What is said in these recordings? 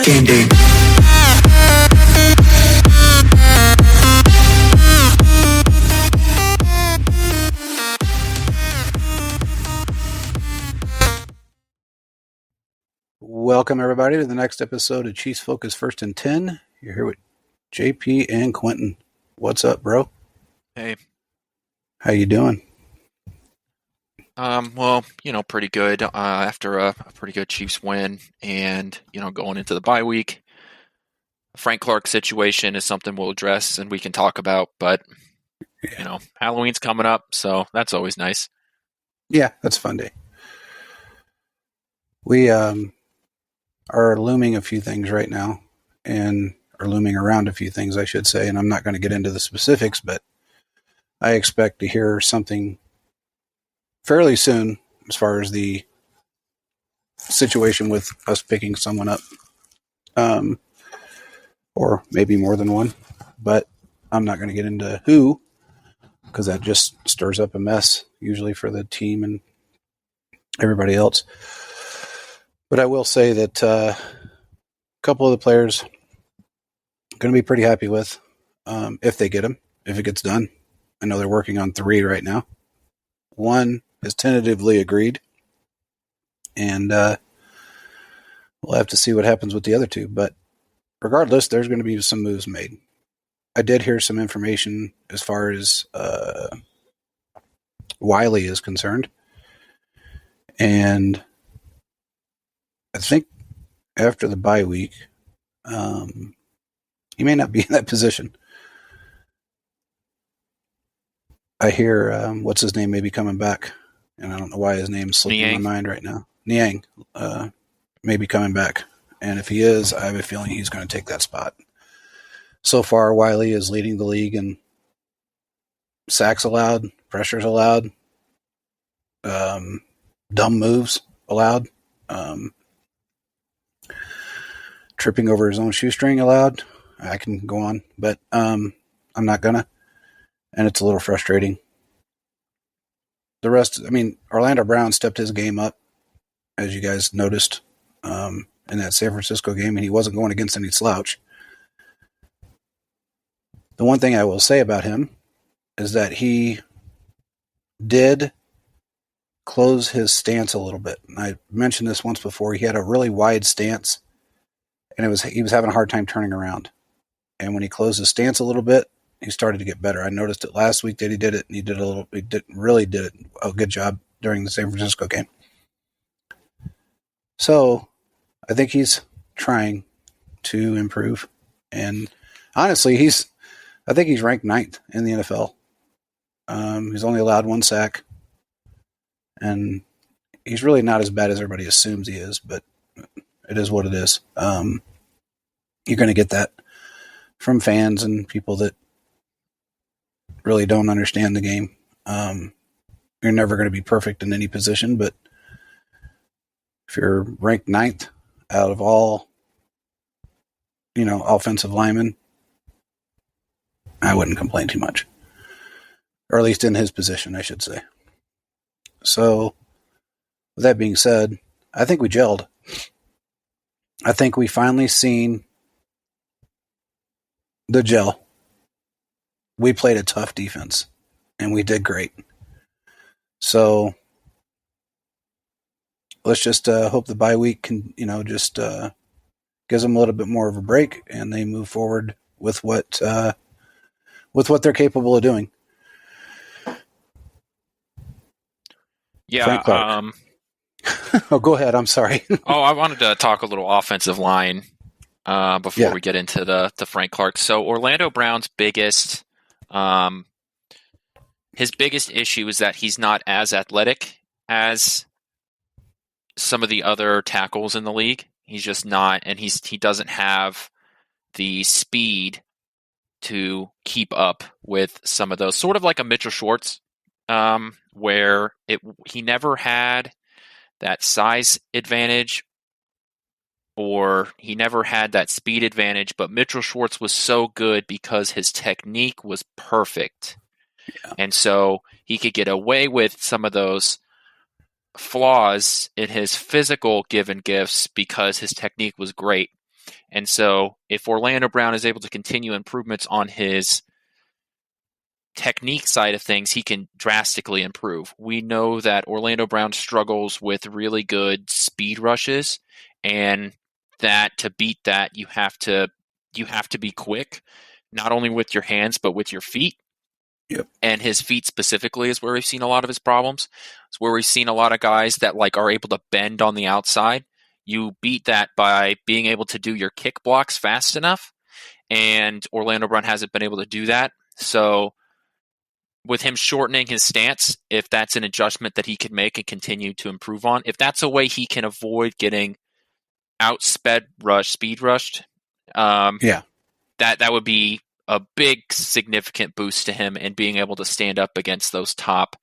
Game Day. Welcome, everybody, to the next episode of Chiefs Focus First and 10. You're here with JP and Quentin. What's up, bro? Hey. How you doing? Well, pretty good after a pretty good Chiefs win and, going into the bye week. Frank Clark situation is something we'll address and we can talk about, but, Halloween's coming up, so that's always nice. Yeah, that's a fun day. We are looming a few things right now, or looming around a few things, I should say, and I'm not going to get into the specifics, but I expect to hear something fairly soon as far as the situation with us picking someone up, or maybe more than one, but I'm not going to get into who, because that just stirs up a mess usually for the team and everybody else. But I will say that a couple of the players I'm going to be pretty happy with if they get them, if it gets done. I know they're working on 3 right now. 1 is tentatively agreed, and we'll have to see what happens with the other 2. But regardless, there's going to be some moves made. I did hear some information as far as Wiley is concerned, and I think after the bye week, he may not be in that position. I hear, what's his name may be coming back, and I don't know why his name's slipping my mind right now. Niang may be coming back, and if he is, I have a feeling he's going to take that spot. So far, Wiley is leading the league in sacks allowed, pressures allowed, dumb moves allowed, tripping over his own shoestring allowed. I can go on, but I'm not gonna. And it's a little frustrating. The rest, Orlando Brown stepped his game up, as you guys noticed, in that San Francisco game, and he wasn't going against any slouch. The one thing I will say about him is that he did close his stance a little bit. And I mentioned this once before. He had a really wide stance, and he was having a hard time turning around. And when he closed his stance a little bit, he started to get better. I noticed it last week that he did it, and he did a good job during the San Francisco game. So I think he's trying to improve. And honestly, I think he's ranked 9th in the NFL. He's only allowed 1 sack. And he's really not as bad as everybody assumes he is, but it is what it is. You're going to get that from fans and people that really don't understand the game. You're never going to be perfect in any position, but if you're ranked 9th out of all, offensive linemen, I wouldn't complain too much. Or at least in his position, I should say. So, with that being said, I think we gelled. I think we finally seen the gel. We played a tough defense, and we did great. So, let's just hope the bye week can, just gives them a little bit more of a break, and they move forward with what they're capable of doing. Yeah. Oh, go ahead. I'm sorry. I wanted to talk a little offensive line before we get into the Frank Clark. So Orlando Brown's biggest issue is that he's not as athletic as some of the other tackles in the league. He's just not, and he doesn't have the speed to keep up with some of those. Sort of like a Mitchell Schwartz, where he never had that size advantage, or he never had that speed advantage, but Mitchell Schwartz was so good because his technique was perfect. Yeah. And so he could get away with some of those flaws in his physical given gifts because his technique was great. And so if Orlando Brown is able to continue improvements on his technique side of things, he can drastically improve. We know that Orlando Brown struggles with really good speed rushes, and that to beat that you have to be quick, not only with your hands but with your feet. Yep. And his feet specifically is where we've seen a lot of his problems. It's where we've seen a lot of guys that are able to bend on the outside. You beat that by being able to do your kick blocks fast enough, and Orlando Brown hasn't been able to do that. So with him shortening his stance, if that's an adjustment that he could make and continue to improve on, if that's a way he can avoid getting speed rushed, that would be a big significant boost to him in being able to stand up against those top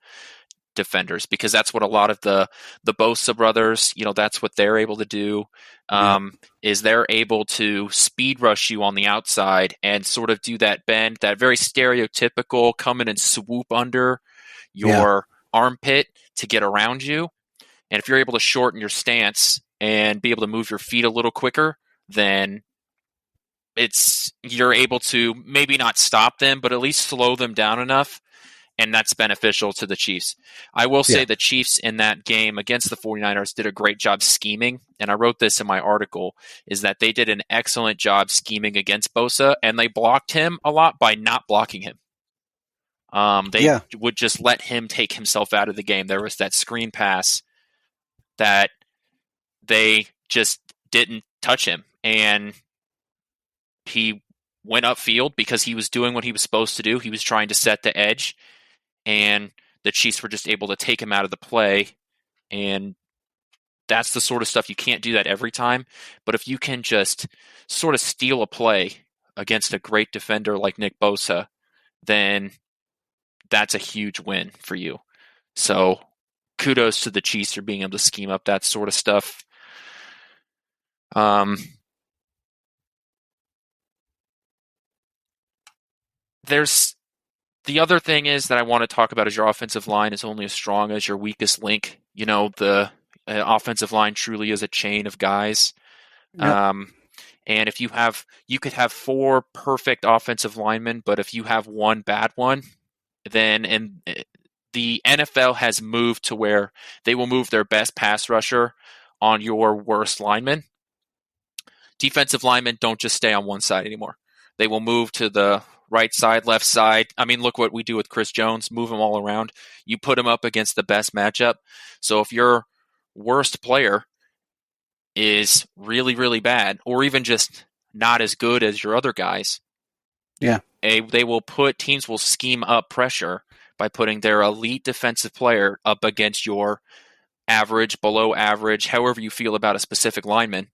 defenders, because that's what a lot of the Bosa brothers, that's what they're able to do, is they're able to speed rush you on the outside and sort of do that bend, that very stereotypical come in and swoop under your armpit to get around you. And if you're able to shorten your stance and be able to move your feet a little quicker, then you're able to maybe not stop them, but at least slow them down enough. And that's beneficial to the Chiefs. I will say the Chiefs in that game against the 49ers did a great job scheming. And I wrote this in my article, is that they did an excellent job scheming against Bosa, and they blocked him a lot by not blocking him. They would just let him take himself out of the game. There was that screen pass that they just didn't touch him. And he went upfield because he was doing what he was supposed to do. He was trying to set the edge. And the Chiefs were just able to take him out of the play. And that's the sort of stuff, you can't do that every time. But if you can just sort of steal a play against a great defender like Nick Bosa, then that's a huge win for you. So kudos to the Chiefs for being able to scheme up that sort of stuff. The other thing is that I want to talk about is your offensive line is only as strong as your weakest link. The offensive line truly is a chain of guys. Yep. And if you could have 4 perfect offensive linemen, but if you have one bad one, then the NFL has moved to where they will move their best pass rusher on your worst lineman. Defensive linemen don't just stay on one side anymore. They will move to the right side, left side. I mean, look what we do with Chris Jones. Move him all around. You put him up against the best matchup. So if your worst player is really, really bad, or even just not as good as your other guys, teams will scheme up pressure by putting their elite defensive player up against your average, below average, however you feel about a specific lineman,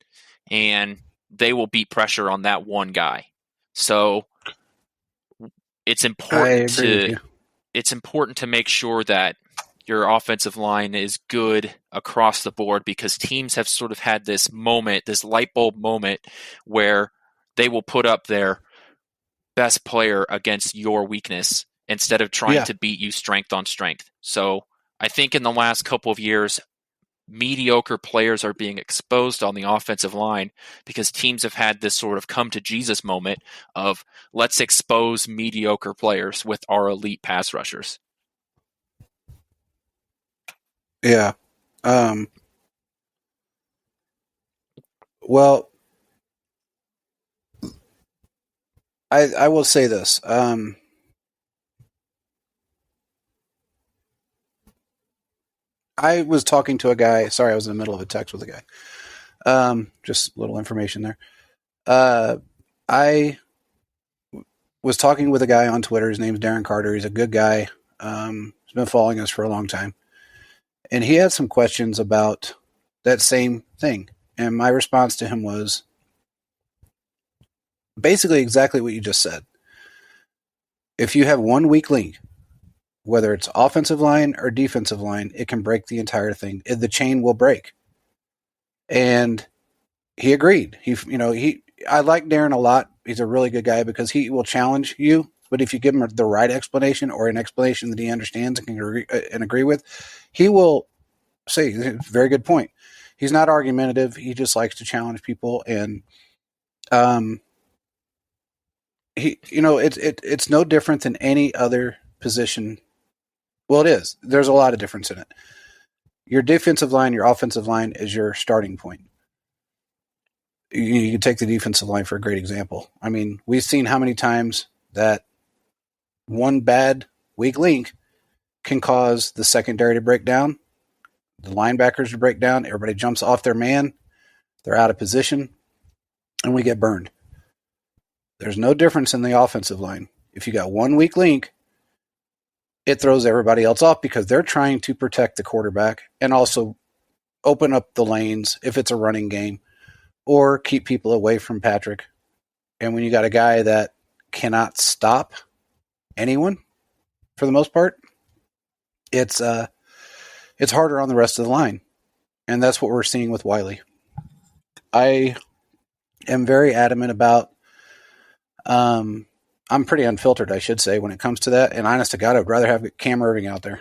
and they will beat pressure on that one guy. So it's important to make sure that your offensive line is good across the board, because teams have sort of had this light bulb moment where they will put up their best player against your weakness instead of trying to beat you strength on strength. So I think in the last couple of years, mediocre players are being exposed on the offensive line because teams have had this sort of come to Jesus moment of, let's expose mediocre players with our elite pass rushers. Yeah. Well, I will say this. I was talking to a guy. Sorry, I was in the middle of a text with a guy. Just a little information there. I was talking with a guy on Twitter. His name's Darren Carter. He's a good guy. He's been following us for a long time. And he had some questions about that same thing. And my response to him was basically exactly what you just said. If you have one weak link, whether it's offensive line or defensive line, it can break the entire thing. The chain will break. And he agreed. I like Darren a lot. He's a really good guy because he will challenge you. But if you give him the right explanation, or an explanation that he understands and can agree with, he will say, very good point. He's not argumentative. He just likes to challenge people. And Um, it's no different than any other position. Well, it is. There's a lot of difference in it. Your defensive line, your offensive line is your starting point. You can take the defensive line for a great example. I mean, we've seen how many times that one bad weak link can cause the secondary to break down, the linebackers to break down. Everybody jumps off their man. They're out of position, and we get burned. There's no difference in the offensive line. If you got one weak link, it throws everybody else off because they're trying to protect the quarterback and also open up the lanes if it's a running game or keep people away from Patrick. And when you got a guy that cannot stop anyone for the most part, it's harder on the rest of the line. And that's what we're seeing with Wiley. I am very adamant about I'm pretty unfiltered, I should say, when it comes to that. And honest to God, I'd rather have Cam Irving out there.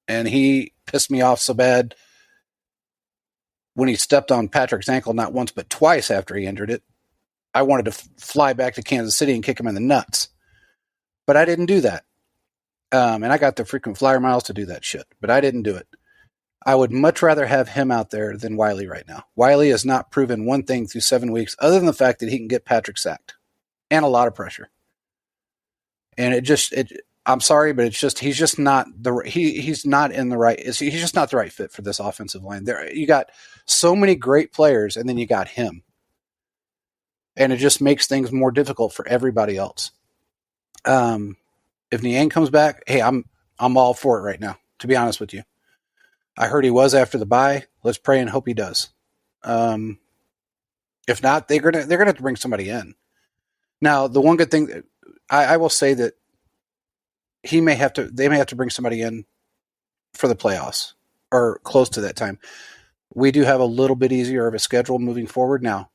And he pissed me off so bad when he stepped on Patrick's ankle not once but twice after he injured it. I wanted to fly back to Kansas City and kick him in the nuts. But I didn't do that. And I got the frequent flyer miles to do that shit. But I didn't do it. I would much rather have him out there than Wiley right now. Wiley has not proven one thing through 7 weeks other than the fact that he can get Patrick sacked. And a lot of pressure. And I'm sorry, but it's just he's just not he's not in the right he's just not the right fit for this offensive line. There you got so many great players and then you got him. And it just makes things more difficult for everybody else. If Niang comes back, hey, I'm all for it right now, to be honest with you. I heard he was after the bye. Let's pray and hope he does. If not, they're gonna have to bring somebody in. Now, the one good thing I will say that they may have to bring somebody in for the playoffs or close to that time. We do have a little bit easier of a schedule moving forward now.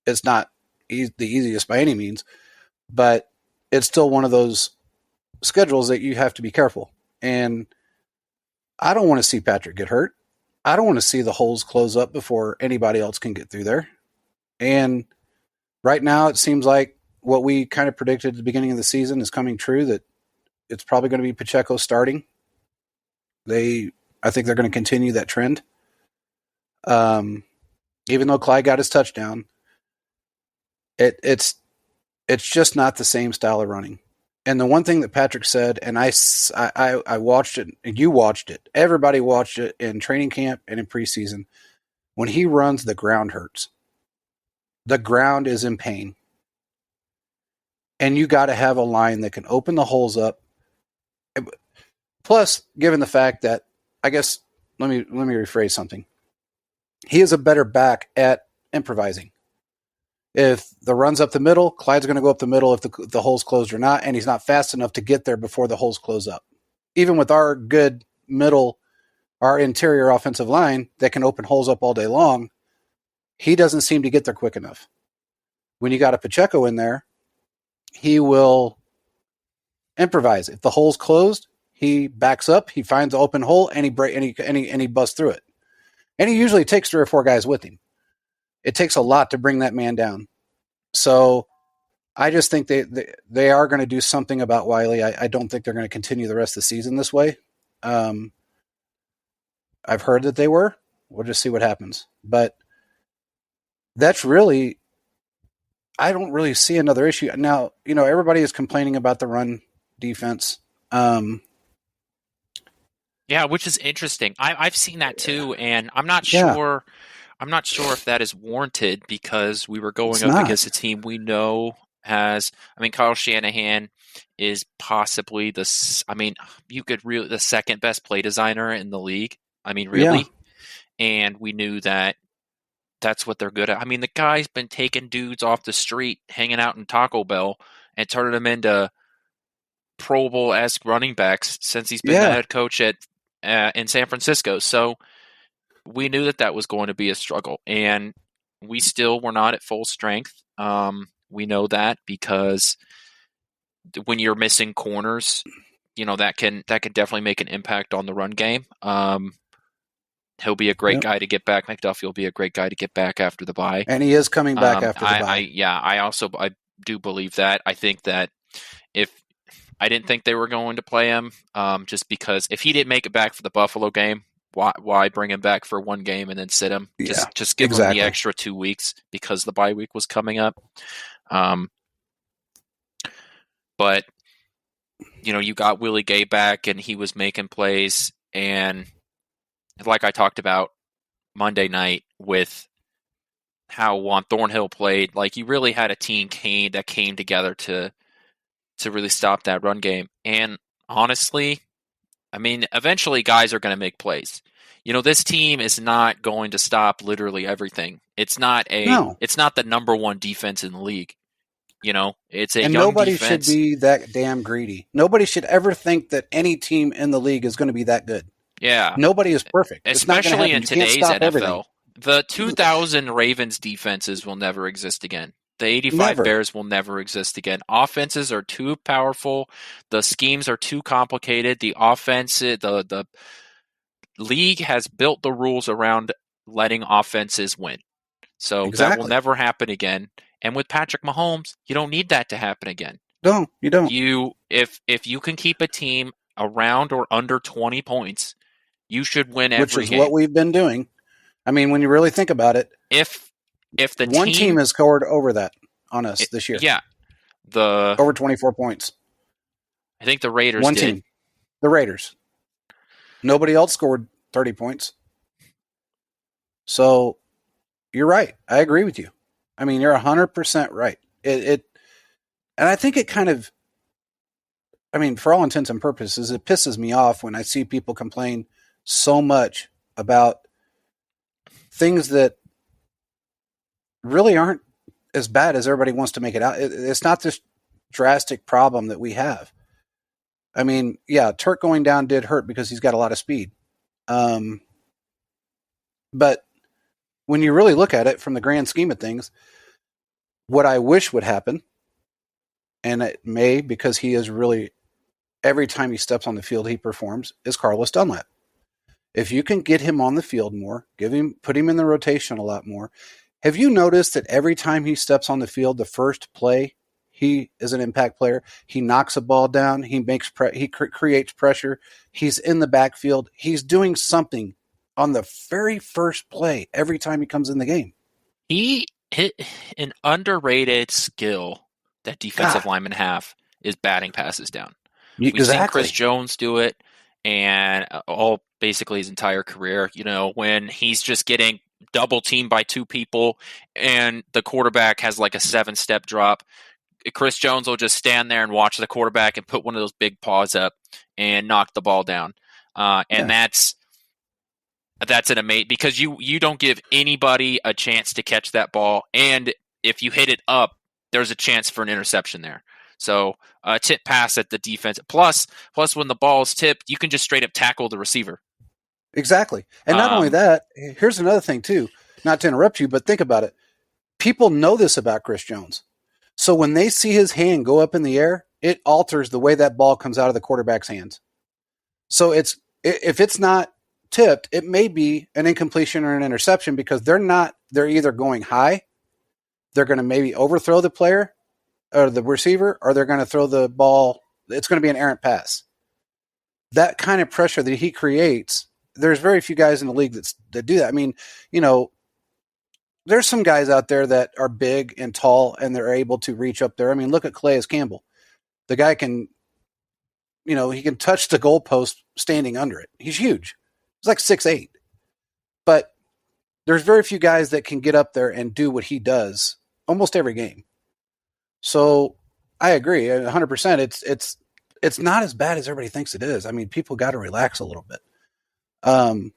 It's not the easiest by any means, but it's still one of those schedules that you have to be careful. And I don't want to see Patrick get hurt. I don't want to see the holes close up before anybody else can get through there. And right now, it seems like what we kind of predicted at the beginning of the season is coming true, that it's probably going to be Pacheco starting. I think they're going to continue that trend. Even though Clyde got his touchdown, it's just not the same style of running. And the one thing that Patrick said, and I watched it, and you watched it, everybody watched it in training camp and in preseason. When he runs, the ground hurts. The ground is in pain. And you got to have a line that can open the holes up. Plus, given the fact that, I guess, let me rephrase something. He is a better back at improvising. If the run's up the middle, Clyde's going to go up the middle if the hole's closed or not, and he's not fast enough to get there before the holes close up. Even with our good middle, our interior offensive line that can open holes up all day long, he doesn't seem to get there quick enough. When you got a Pacheco in there, he will improvise. If the hole's closed, he backs up, he finds an open hole, and he busts through it. And he usually takes 3 or 4 guys with him. It takes a lot to bring that man down. So I just think they are going to do something about Wiley. I don't think they're going to continue the rest of the season this way. I've heard that they were. We'll just see what happens. But that's really, I don't really see another issue. Now, everybody is complaining about the run defense. Yeah, which is interesting. I've seen that too, and I'm not sure. I'm not sure if that is warranted because we were going up against a team we know has. I mean, Kyle Shanahan is possibly the second best play designer in the league. I mean, really, yeah. And we knew that that's what they're good at. I mean, the guy's been taking dudes off the street, hanging out in Taco Bell, and turning them into Pro Bowl-esque running backs since he's been the head coach in San Francisco. So we knew that was going to be a struggle, and we still were not at full strength. We know that because when you're missing corners, that can definitely make an impact on the run game. He'll be a great Yep. guy to get back. McDuffie will be a great guy to get back after the bye. And he is coming back after the bye. I do believe that. I think that if I didn't think they were going to play him, just because if he didn't make it back for the Buffalo game, why bring him back for one game and then sit him? Yeah, Just give him the extra 2 weeks because the bye week was coming up. But you got Willie Gay back, and he was making plays, and like I talked about Monday night with how Juan Thornhill played, like you really had a team that came together to really stop that run game. And honestly, I mean, eventually guys are going to make plays. This team is not going to stop literally everything. It's not the number one defense in the league. It's a young nobody defense. should be that damn greedy. Nobody should ever think that any team in the league is going to be that good. Yeah. Nobody is perfect. Especially in today's NFL. Everything. The 2000 Ravens defenses will never exist again. The 85 Bears will never exist again. Offenses are too powerful. The schemes are too complicated. The offense, the league has built the rules around letting offenses win. So that will never happen again. And with Patrick Mahomes, you don't need that to happen again. No, you don't. If you can keep a team around or under 20 points, you should win every game. Which is what we've been doing. I mean, when you really think about it, if the one team has scored over that on us this year. Yeah. Over 24 points. I think the Raiders One did. team. The Raiders. Nobody else scored 30 points. So, you're right. I agree with you. I mean, you're 100% right. And I think it kind of, I mean, for all intents and purposes, it pisses me off when I see people complain so much about things that really aren't as bad as everybody wants to make it out. It's not this drastic problem that we have. I mean, yeah, Turk going down did hurt because he's got a lot of speed. But when you really look at it from the grand scheme of things, what I wish would happen, and it may because he is really, every time he steps on the field, he performs, is Carlos Dunlap. If you can get him on the field more, put him in the rotation a lot more. Have you noticed that every time he steps on the field, the first play, he is an impact player. He knocks a ball down. He creates pressure. He's in the backfield. He's doing something on the very first play every time he comes in the game. He hit an underrated skill that defensive linemen have is batting passes down. We've seen Chris Jones do it, and basically his entire career. When he's just getting double teamed by two people, and the quarterback has like a 7-step drop, Chris Jones will just stand there and watch the quarterback and put one of those big paws up and knock the ball down. That's an amazing, because you don't give anybody a chance to catch that ball, and if you hit it up, there's a chance for an interception there. So tip pass at the defense. Plus when the ball is tipped, you can just straight up tackle the receiver. Exactly. And not only that, here's another thing too, not to interrupt you, but think about it. People know this about Chris Jones. So when they see his hand go up in the air, it alters the way that ball comes out of the quarterback's hands. So if it's not tipped, it may be an incompletion or an interception because they're either going high, they're going to maybe overthrow the player or the receiver, or they're going to throw the ball. It's going to be an errant pass. That kind of pressure that he creates, there's very few guys in the league that do that. I mean, there's some guys out there that are big and tall and they're able to reach up there. I mean, look at Calais Campbell. The guy can, he can touch the goalpost standing under it. He's huge. He's like 6'8". But there's very few guys that can get up there and do what he does almost every game. So I agree 100%. It's not as bad as everybody thinks it is. I mean, people got to relax a little bit. And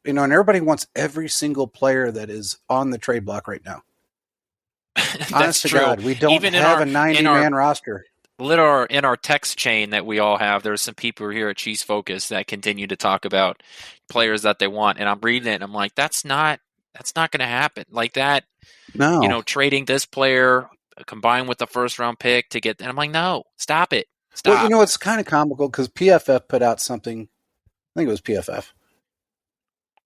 everybody wants every single player that is on the trade block right now. Honest to God, we don't even have a 90-man roster. In our text chain that we all have, there's some people here at Chiefs Focus that continue to talk about players that they want, and I'm reading it and I'm like, that's not going to happen. Like that, no. Trading this player combined with the first round pick to get, and I'm like, no, stop it. Stop. Well, it's kind of comical because PFF put out something. I think it was PFF.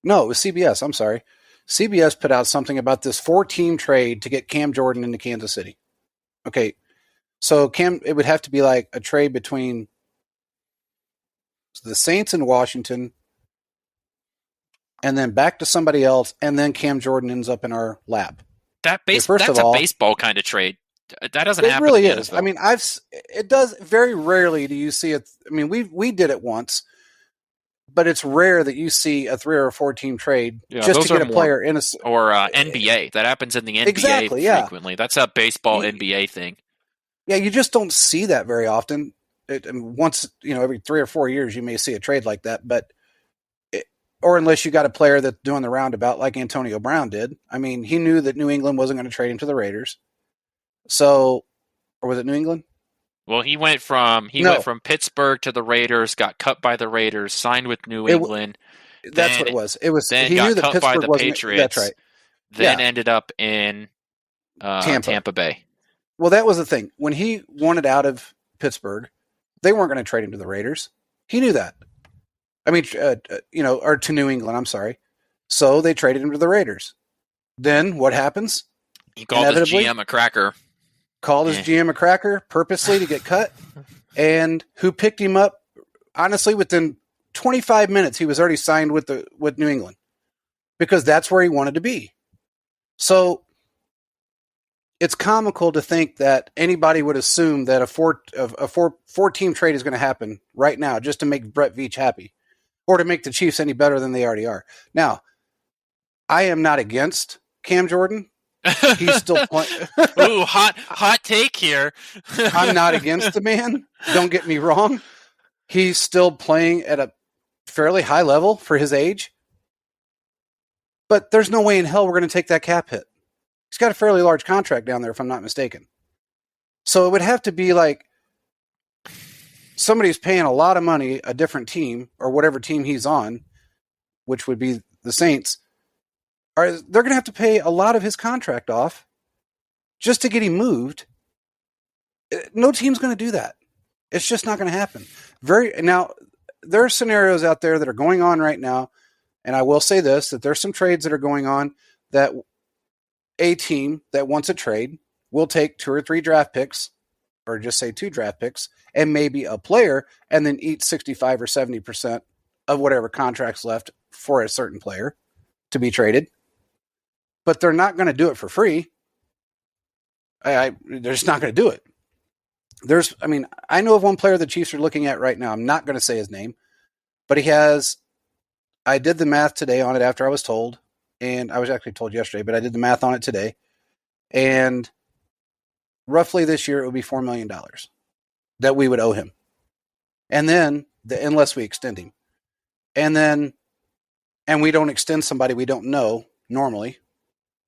No, it was CBS. I'm sorry. CBS put out something about this 4-team trade to get Cam Jordan into Kansas City. Okay, so it would have to be like a trade between the Saints and Washington, and then back to somebody else, and then Cam Jordan ends up in our lap. That's a baseball kind of trade. That doesn't happen. It really in the is. NFL. I mean, it does very rarely do you see it. I mean, we did it once, but it's rare that you see a 3 or 4 team trade just to get a player in a or NBA. That happens in the NBA frequently. That's a baseball NBA thing. Yeah, you just don't see that very often. Once, every 3 or 4 years, you may see a trade like that, or unless you got a player that's doing the roundabout like Antonio Brown did. I mean, he knew that New England wasn't going to trade him to the Raiders. So, or was it New England? Well, he went from Pittsburgh to the Raiders, got cut by the Raiders, signed with New England. That's what it was. It was then he got knew that cut Pittsburgh by the wasn't, Patriots. That's right. Then ended up in Tampa Bay. Well, that was the thing. When he wanted out of Pittsburgh, they weren't going to trade him to the Raiders. He knew that. I mean, or to New England. I'm sorry. So they traded him to the Raiders. Then what happens? He called his GM a cracker. Called his GM a cracker purposely to get cut. And who picked him up? Honestly, within 25 minutes, he was already signed with New England because that's where he wanted to be. So it's comical to think that anybody would assume that a four-team trade is going to happen right now just to make Brett Veach happy or to make the Chiefs any better than they already are. Now, I am not against Cam Jordan. He's still playing. Ooh, hot take here. I'm not against the man. Don't get me wrong. He's still playing at a fairly high level for his age. But there's no way in hell we're going to take that cap hit. He's got a fairly large contract down there, if I'm not mistaken. So it would have to be like somebody's paying a lot of money, a different team, or whatever team he's on, which would be the Saints. They're going to have to pay a lot of his contract off just to get him moved. No team's going to do that. It's just not going to happen. Now, there are scenarios out there that are going on right now, and I will say this, that there's some trades that are going on that a team that wants a trade will take 2 or 3 draft picks, or just say 2 draft picks, and maybe a player, and then eat 65 or 70% of whatever contract's left for a certain player to be traded. But they're not going to do it for free. They're just not going to do it. I know of one player the Chiefs are looking at right now. I'm not going to say his name, but I did the math today on it after I was told, and I was actually told yesterday, but I did the math on it today. And roughly this year, it would be $4 million that we would owe him. And then, unless we extend him. And we don't extend somebody we don't know normally.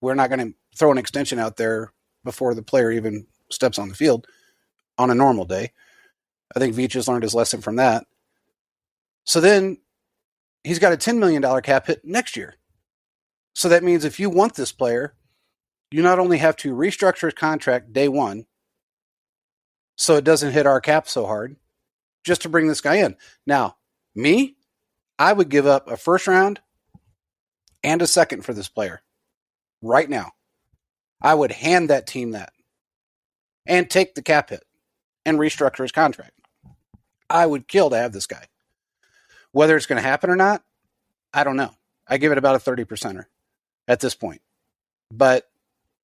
We're not going to throw an extension out there before the player even steps on the field on a normal day. I think Veach has learned his lesson from that. So then he's got a $10 million cap hit next year. So that means if you want this player, you not only have to restructure his contract day one so it doesn't hit our cap so hard, just to bring this guy in. Now, I would give up a first round and a second for this player. Right now, I would hand that team that and take the cap hit and restructure his contract. I would kill to have this guy. Whether it's going to happen or not, I don't know. I give it about a 30%er at this point. But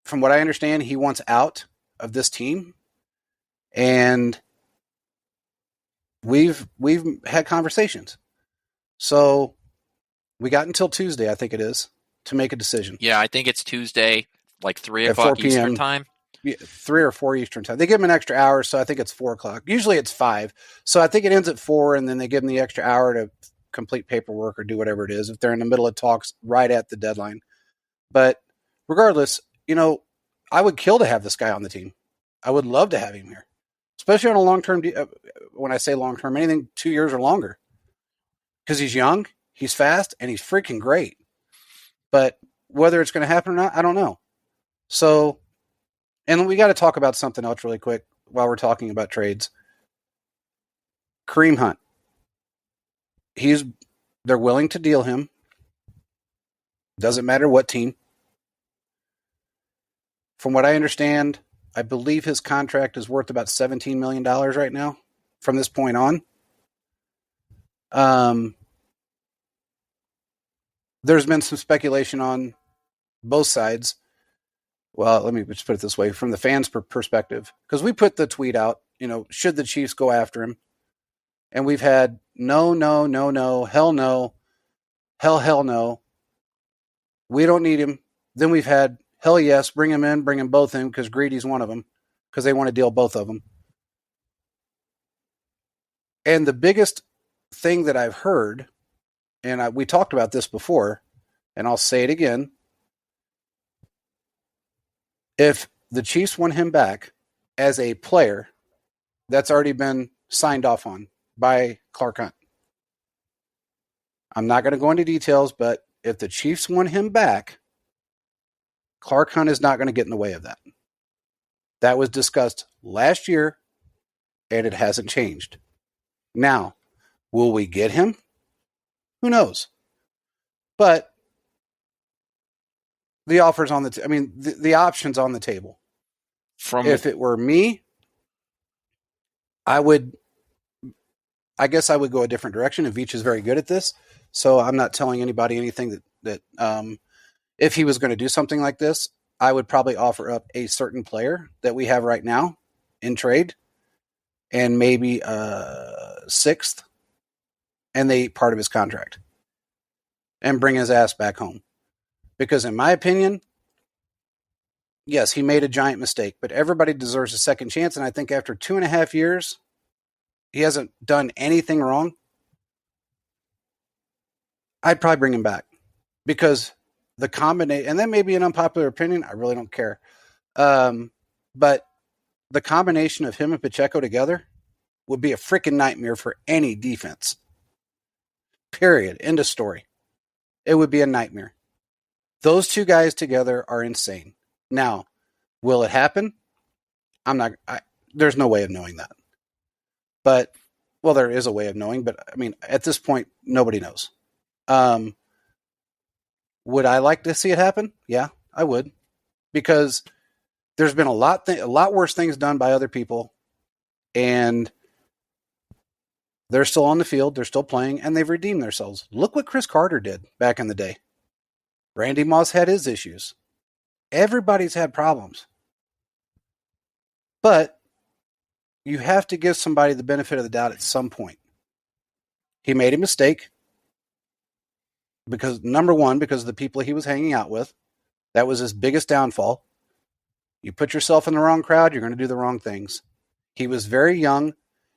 from what I understand, he wants out of this team. And we've had conversations. So we got until Tuesday, I think it is, to make a decision. Yeah, I think it's Tuesday, like 3 o'clock Eastern time. Yeah, 3 or 4 Eastern time. They give him an extra hour, so I think it's 4 o'clock. Usually it's 5. So I think it ends at 4, and then they give him the extra hour to complete paperwork or do whatever it is if they're in the middle of talks right at the deadline. But regardless, I would kill to have this guy on the team. I would love to have him here, especially on a long-term when I say long-term, anything 2 years or longer. Because he's young, he's fast, and he's freaking great. But whether it's going to happen or not, I don't know. So, and we got to talk about something else really quick while we're talking about trades. Kareem Hunt. They're willing to deal him. Doesn't matter what team. From what I understand, I believe his contract is worth about $17 million right now from this point on. There's been some speculation on both sides. Well, let me just put it this way, from the fans' perspective, because we put the tweet out, should the Chiefs go after him? And we've had no, no, no, no, hell no, hell no. We don't need him. Then we've had hell yes, bring him in, bring them both in, because Greedy's one of them, because they want to deal both of them. And the biggest thing that I've heard, and we talked about this before, and I'll say it again, if the Chiefs want him back as a player, that's already been signed off on by Clark Hunt. I'm not going to go into details, but if the Chiefs want him back, Clark Hunt is not going to get in the way of that. That was discussed last year, and it hasn't changed. Now, will we get him? Who knows? But the offer's on the option's on the table. If it were me, I guess I would go a different direction. And Veach is very good at this, so I'm not telling anybody anything that if he was going to do something like this, I would probably offer up a certain player that we have right now in trade, and maybe a sixth, and they eat part of his contract, and bring his ass back home. Because in my opinion, yes, he made a giant mistake, but everybody deserves a second chance. And I think after 2.5 years, he hasn't done anything wrong. I'd probably bring him back, because the combination, and that may be an unpopular opinion, I really don't care. But the combination of him and Pacheco together would be a freaking nightmare for any defense. Period. End of story. It would be a nightmare. Those two guys together are insane. Now, will it happen? There's no way of knowing that. But, well, there is a way of knowing, but at this point, nobody knows. Would I like to see it happen? Yeah, I would. Because there's been a lot worse things done by other people, and they're still on the field, they're still playing, and they've redeemed themselves. Look what Chris Carter did back in the day. Randy Moss had his issues. Everybody's had problems. But you have to give somebody the benefit of the doubt at some point. He made a mistake because, number one, because of the people he was hanging out with. That was his biggest downfall. You put yourself in the wrong crowd, you're going to do the wrong things. He was very young,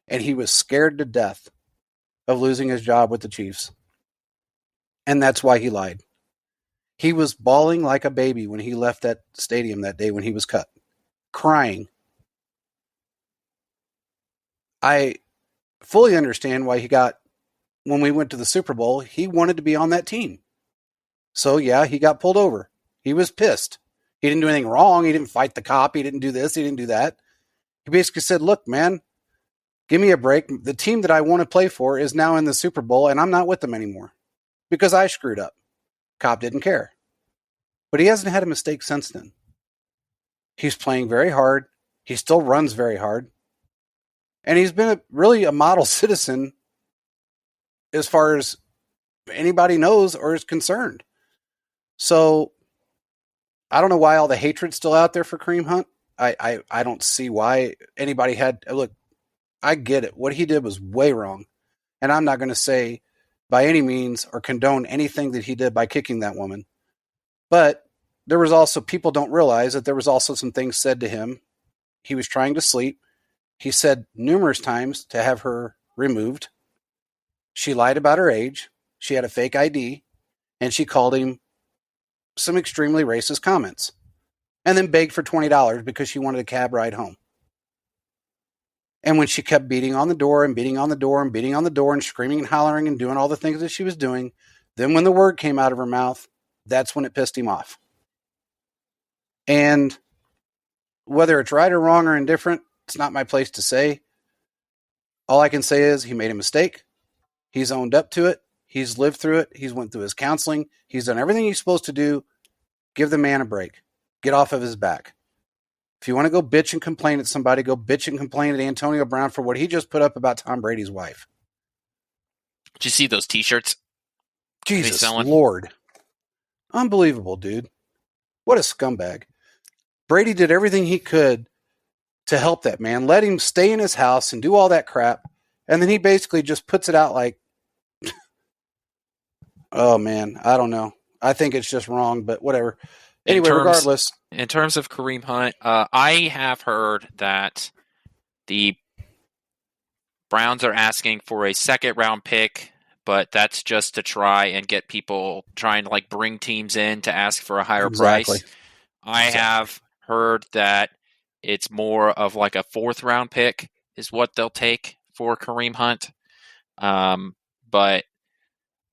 and he was scared to death of losing his job with the Chiefs. And that's why he lied. He was bawling like a baby when he left that stadium that day when he was cut. Crying. I fully understand why when we went to the Super Bowl, he wanted to be on that team. So, yeah, he got pulled over. He was pissed. He didn't do anything wrong. He didn't fight the cop. He didn't do this. He didn't do that. He basically said, look, man, give me a break. The team that I want to play for is now in the Super Bowl, and I'm not with them anymore because I screwed up. Cop didn't care. But he hasn't had a mistake since then. He's playing very hard. He still runs very hard. And he's been really a model citizen as far as anybody knows or is concerned. So I don't know why all the hatred's still out there for Kareem Hunt. I don't see why anybody had... Look, I get it. What he did was way wrong. And I'm not going to say by any means or condone anything that he did by kicking that woman. But there was also... People don't realize that there was also some things said to him. He was trying to sleep. He said numerous times to have her removed. She lied about her age. She had a fake ID. And she called him some extremely racist comments. And then begged for $20 because she wanted a cab ride home. And when she kept beating on the door and beating on the door and beating on the door and screaming and hollering and doing all the things that she was doing, then when the word came out of her mouth, that's when it pissed him off. And whether it's right or wrong or indifferent, it's not my place to say. All I can say is he made a mistake. He's owned up to it. He's lived through it. He's went through his counseling. He's done everything he's supposed to do. Give the man a break. Get off of his back. If you want to go bitch and complain at somebody, go bitch and complain at Antonio Brown for what he just put up about Tom Brady's wife. Did you see those T-shirts? Jesus Lord. Unbelievable, dude. What a scumbag. Brady did everything he could to help that man. Let him stay in his house and do all that crap. And then he basically just puts it out like, oh, man, I don't know. I think it's just wrong, but whatever. Anyway, regardless. In terms of Kareem Hunt, I have heard that the Browns are asking for a second-round pick, but that's just to try and get people trying to like bring teams in to ask for a higher price. I have heard that it's more of like a fourth-round pick is what they'll take for Kareem Hunt. But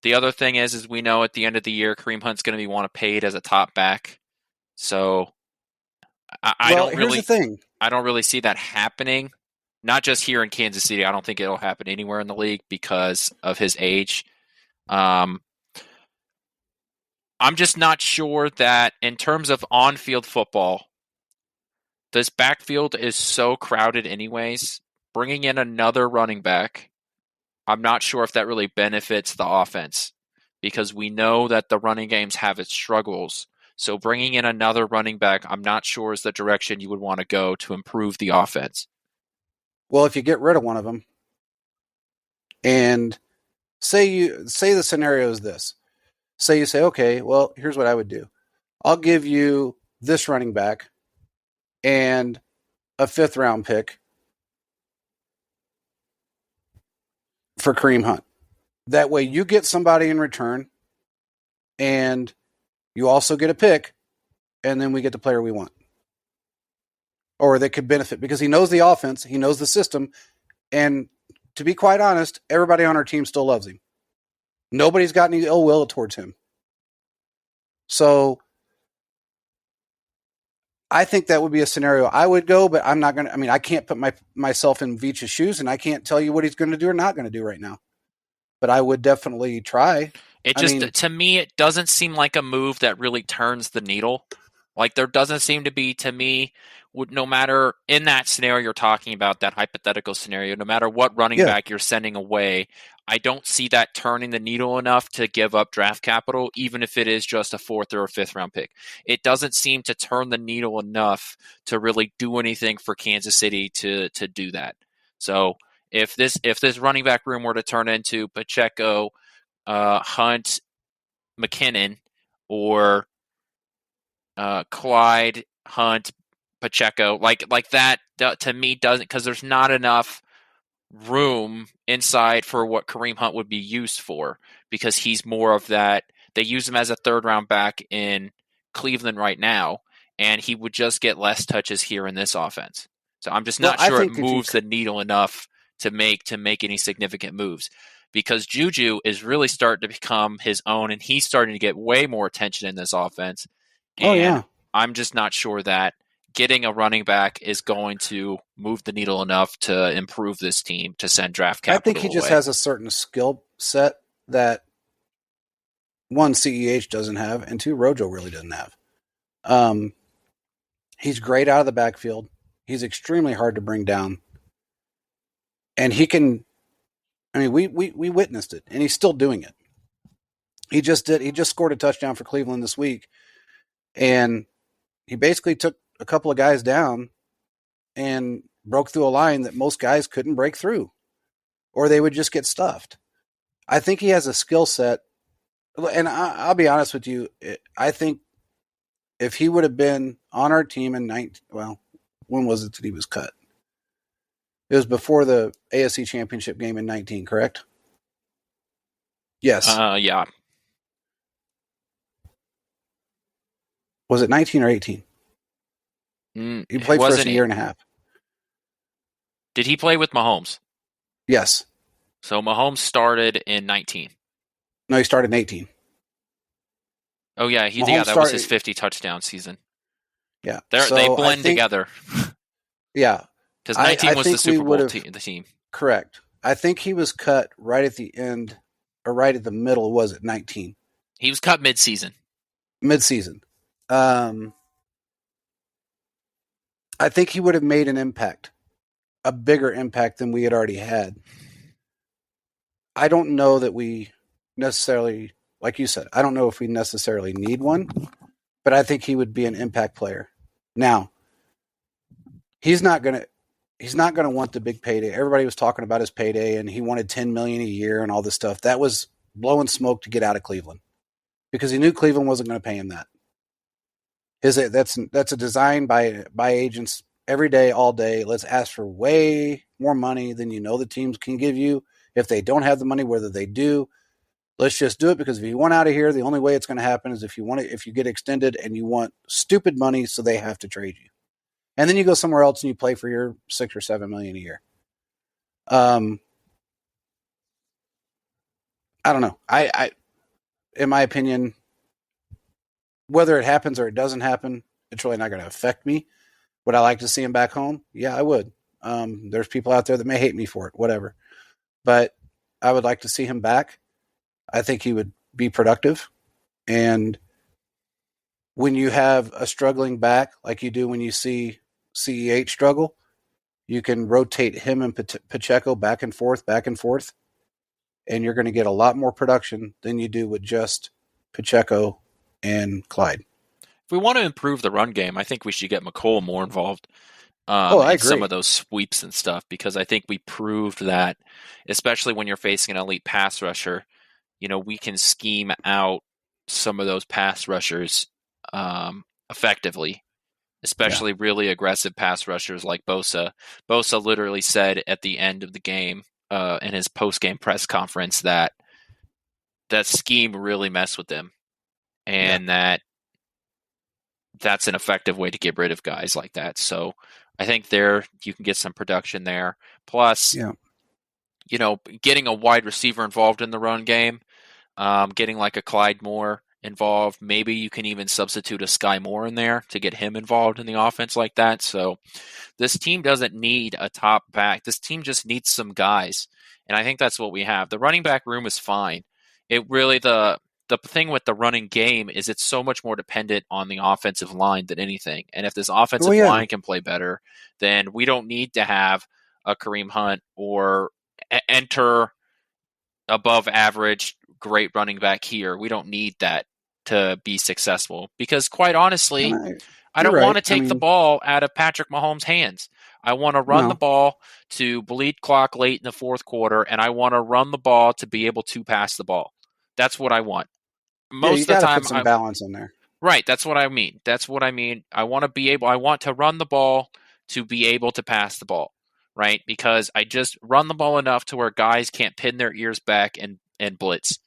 the other thing is we know at the end of the year, Kareem Hunt's going to be paid as a top back. So here's the thing. I don't really see that happening. Not just here in Kansas City. I don't think it'll happen anywhere in the league because of his age. I'm just not sure that in terms of on-field football, this backfield is so crowded anyways. Bringing in another running back, I'm not sure if that really benefits the offense because we know that the running games have its struggles. So bringing in another running back, I'm not sure is the direction you would want to go to improve the offense. Well, if you get rid of one of them and say the scenario is this. Say you say, okay, well, here's what I would do. I'll give you this running back and a 5th-round pick for Kareem Hunt. That way you get somebody in return and you also get a pick, and then we get the player we want. Or that could benefit because he knows the offense, he knows the system, and to be quite honest, everybody on our team still loves him. Nobody's got any ill will towards him. So I think that would be a scenario I would go, but I'm not going to. I mean, I can't put myself in Veach's shoes, and I can't tell you what he's going to do or not going to do right now. But I would definitely try. To me, it doesn't seem like a move that really turns the needle. Like there doesn't seem to be, to me, no matter in that scenario you're talking about, that hypothetical scenario, no matter what running back you're sending away, I don't see that turning the needle enough to give up draft capital, even if it is just a 4th or a 5th-round pick. It doesn't seem to turn the needle enough to really do anything for Kansas City to do that. So if this running back room were to turn into Pacheco, Hunt, McKinnon, or Clyde, Hunt, Pacheco, like that to me doesn't, because there's not enough room inside for what Kareem Hunt would be used for, because he's more of that. They use him as a 3rd-round back in Cleveland right now, and he would just get less touches here in this offense. So I'm just not sure it moves the needle enough to make any significant moves, because Juju is really starting to become his own, and he's starting to get way more attention in this offense. And I'm just not sure that getting a running back is going to move the needle enough to improve this team to send draft capital. I think he just has a certain skill set that, 1, CEH doesn't have, and 2, Rojo really doesn't have. He's great out of the backfield. He's extremely hard to bring down. And he can, I mean, we witnessed it, and he's still doing it. He just scored a touchdown for Cleveland this week, and he basically took a couple of guys down and broke through a line that most guys couldn't break through, or they would just get stuffed. I think he has a skill set, and I'll be honest with you. I think if he would have been on our team in when was it that he was cut? It was before the AFC Championship game in 19, correct? Yes. Yeah. Was it 19 or 18? He played for us a year and a half. Did he play with Mahomes? Yes. So Mahomes started in 19. No, he started in 18. Oh, yeah. That was his 50 touchdown season. Yeah. They blend together. Yeah. Because 19 was the Super Bowl the team. Correct. I think he was cut right at the end or right at the middle, was it 19? He was cut mid-season. Mid-season. I think he would have made an impact, a bigger impact than we had already had. I don't know that we necessarily, like you said, I don't know if we necessarily need one, but I think he would be an impact player. Now, he's not going to want the big payday. Everybody was talking about his payday, and he wanted $10 million a year and all this stuff. That was blowing smoke to get out of Cleveland because he knew Cleveland wasn't going to pay him that. That's a design by agents every day, all day. Let's ask for way more money than you know the teams can give you. If they don't have the money, whether they do, let's just do it, because if you want out of here, the only way it's going to happen is if you get extended and you want stupid money, so they have to trade you. And then you go somewhere else and you play for your $6 or $7 million a year. I don't know. I in my opinion, whether it happens or it doesn't happen, it's really not going to affect me. Would I like to see him back home? Yeah, I would. There's people out there that may hate me for it, whatever. But I would like to see him back. I think he would be productive. And when you have a struggling back, like you do when you see CEH struggle, you can rotate him and Pacheco back and forth, and you're going to get a lot more production than you do with just Pacheco and Clyde. If we want to improve the run game, I think we should get McColl more involved I agree. in some of those sweeps and stuff, because I think we proved that, especially when you're facing an elite pass rusher, we can scheme out some of those pass rushers effectively, especially really aggressive pass rushers like Bosa. Bosa literally said at the end of the game in his post-game press conference that scheme really messed with them, and that's an effective way to get rid of guys like that. So I think there you can get some production there. Plus, getting a wide receiver involved in the run game, getting like a Clyde Moore involved. Maybe you can even substitute a Sky Moore in there to get him involved in the offense like that. So this team doesn't need a top back. This team just needs some guys. And I think that's what we have. The running back room is fine. It really, the thing with the running game is it's so much more dependent on the offensive line than anything. And if this offensive line can play better, then we don't need to have a Kareem Hunt or enter above average great running back here. We don't need that to be successful, because quite honestly, I don't want to take the ball out of Patrick Mahomes' hands. I want to run the ball to bleed clock late in the fourth quarter, and I want to run the ball to be able to pass the ball. That's what I want. Most of the time, put some balance in there. Right, that's what I mean. I want to run the ball to be able to pass the ball, right? Because I just run the ball enough to where guys can't pin their ears back and blitz.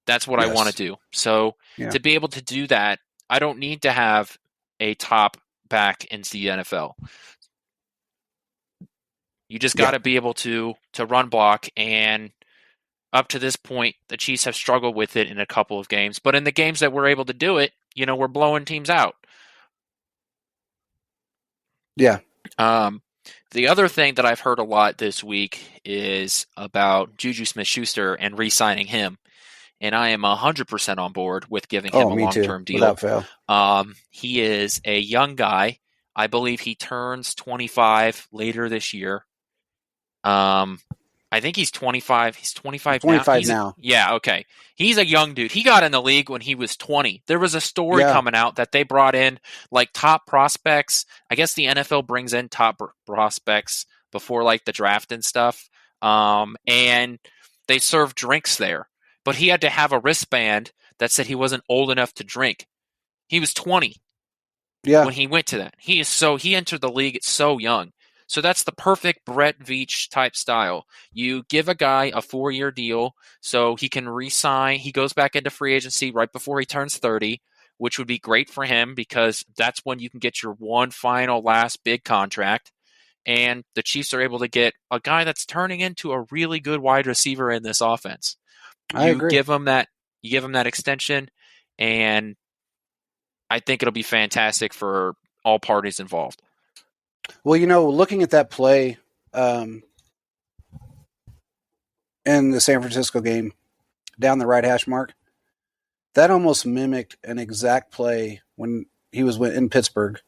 That's what I want to do. So to be able to do that, I don't need to have a top back in the NFL. You just got to be able to run block, and up to this point, the Chiefs have struggled with it in a couple of games. But in the games that we're able to do it, we're blowing teams out. Yeah. The other thing that I've heard a lot this week is about Juju Smith-Schuster and re-signing him. And I am 100% on board with giving him a long-term deal. Without fail. He is a young guy. I believe he turns 25 later this year. I think he's 25. He's 25 now. 25 now. Yeah, okay. He's a young dude. He got in the league when he was 20. There was a story coming out that they brought in like top prospects. I guess the NFL brings in top prospects before like the draft and stuff. And they serve drinks there. But he had to have a wristband that said he wasn't old enough to drink. He was 20 when he went to that. He entered the league so young. So that's the perfect Brett Veach type style. You give a guy a 4-year deal so he can re-sign. He goes back into free agency right before he turns 30, which would be great for him because that's when you can get your one final last big contract. And the Chiefs are able to get a guy that's turning into a really good wide receiver in this offense. I agree. You give him that extension, and I think it'll be fantastic for all parties involved. Well, looking at that play in the San Francisco game, down the right hash mark, that almost mimicked an exact play when he was in Pittsburgh.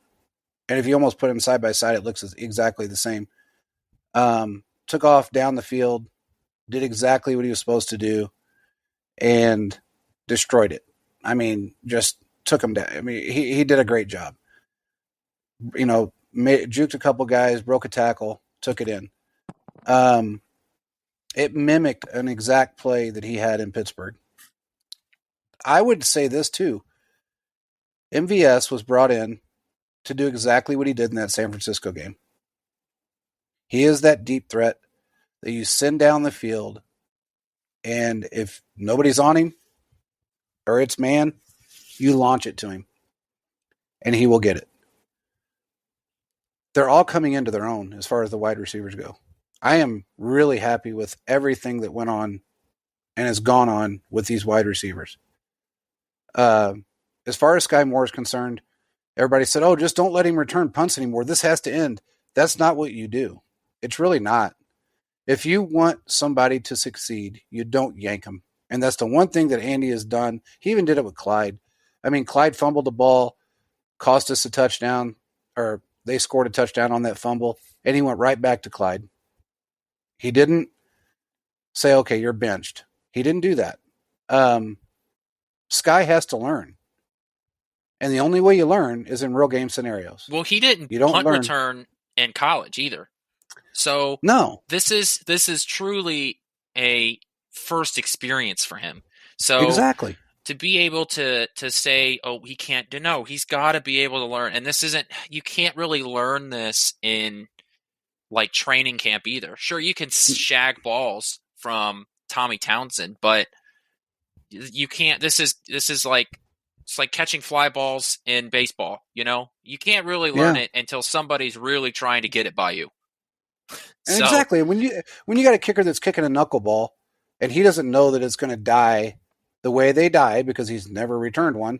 And if you almost put them side by side, it looks exactly the same. Took off down the field, did exactly what he was supposed to do, and destroyed it. I mean, just took him down. I mean, he did a great job. Juked a couple guys, broke a tackle, took it in. It mimicked an exact play that he had in Pittsburgh. I would say this too. MVS was brought in to do exactly what he did in that San Francisco game. He is that deep threat that you send down the field, and if nobody's on him or it's man, you launch it to him, and he will get it. They're all coming into their own as far as the wide receivers go. I am really happy with everything that went on and has gone on with these wide receivers. As far as Sky Moore is concerned, everybody said, oh, just don't let him return punts anymore. This has to end. That's not what you do. It's really not. If you want somebody to succeed, you don't yank them. And that's the one thing that Andy has done. He even did it with Clyde. I mean, Clyde fumbled the ball, cost us a touchdown, or they scored a touchdown on that fumble, and he went right back to Clyde. He didn't say, okay, you're benched. He didn't do that. Sky has to learn. And the only way you learn is in real game scenarios. Well, he didn't punt return in college either. So no, this is truly a first experience for him. So exactly. To be able to say, oh, he can't do, no, he's got to be able to learn. And this isn't, you can't really learn this in like training camp either. Sure, you can shag balls from Tommy Townsend, but you can't, this is like, it's like catching fly balls in baseball, You can't really learn it until somebody's really trying to get it by you. And exactly. When you got a kicker that's kicking a knuckleball and he doesn't know that it's going to die the way they die because he's never returned one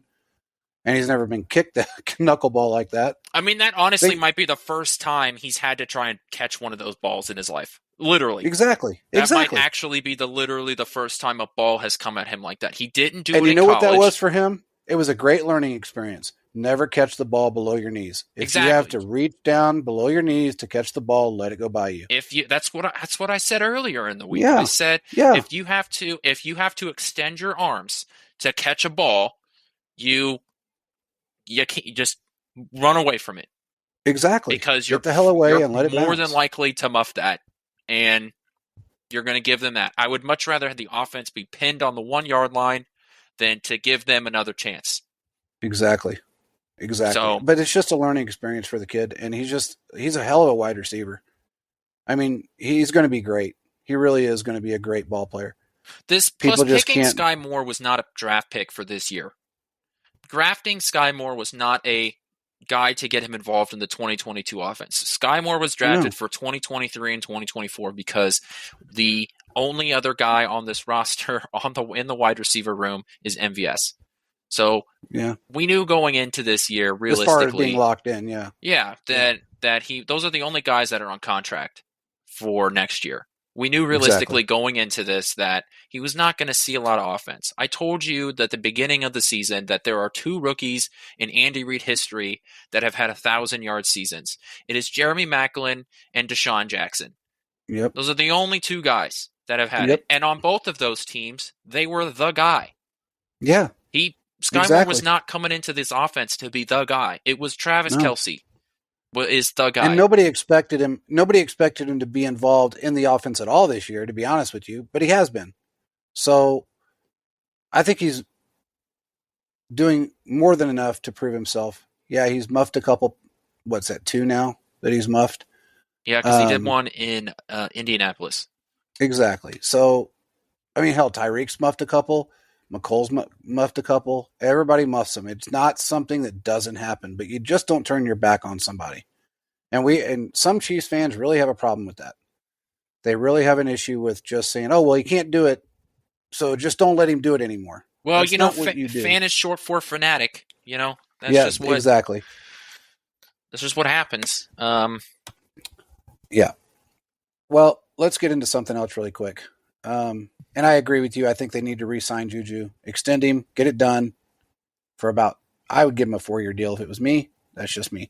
and he's never been kicked a knuckleball like that. I mean, that honestly might be the first time he's had to try and catch one of those balls in his life. Literally. Exactly. That might actually be literally the first time a ball has come at him like that. He didn't do it in college. And you know what that was for him? It was a great learning experience. Never catch the ball below your knees. If you have to reach down below your knees to catch the ball, let it go by you. That's what I said earlier in the week. Yeah. I said if you have to extend your arms to catch a ball, you can't just run away from it. Exactly. Because get the hell away and let it bounce. More than likely to muff that, and you're going to give them that. I would much rather have the offense be pinned on the 1 yard line than to give them another chance. Exactly. So, but it's just a learning experience for the kid, and he's a hell of a wide receiver. I mean, he's going to be great. He really is going to be a great ball player. Picking Sky Moore was not a draft pick for this year. Drafting Sky Moore was not a guy to get him involved in the 2022 offense. Sky Moore was drafted for 2023 and 2024 because the only other guy on this roster in the wide receiver room is MVS. So we knew going into this year, realistically, as far as being locked in, that those are the only guys that are on contract for next year. We knew realistically going into this that he was not going to see a lot of offense. I told you at the beginning of the season that there are two rookies in Andy Reid history that have had 1,000-yard seasons. It is Jeremy Maclin and Deshaun Jackson. Yep. Those are the only two guys that have had it. And on both of those teams, they were the guy. Yeah. Sky Moore was not coming into this offense to be the guy. It was Travis Kelce is the guy. And nobody expected him to be involved in the offense at all this year, to be honest with you, but he has been. So I think he's doing more than enough to prove himself. Yeah, he's muffed a couple, what's that, 2 now that he's muffed? Yeah, because he did one in Indianapolis. Exactly. So, I mean, hell, Tyreek's muffed a couple. McColl's muffed a couple. Everybody muffs them. It's not something that doesn't happen, but you just don't turn your back on somebody. And some Chiefs fans really have a problem with that. They really have an issue with just saying, "Oh, well, you can't do it, so just don't let him do it anymore." Well, fan is short for fanatic. That's just what exactly. That's just what happens. Yeah. Well, let's get into something else really quick. And I agree with you. I think they need to re-sign Juju, extend him, get it done for about. I would give him a 4-year deal if it was me. That's just me.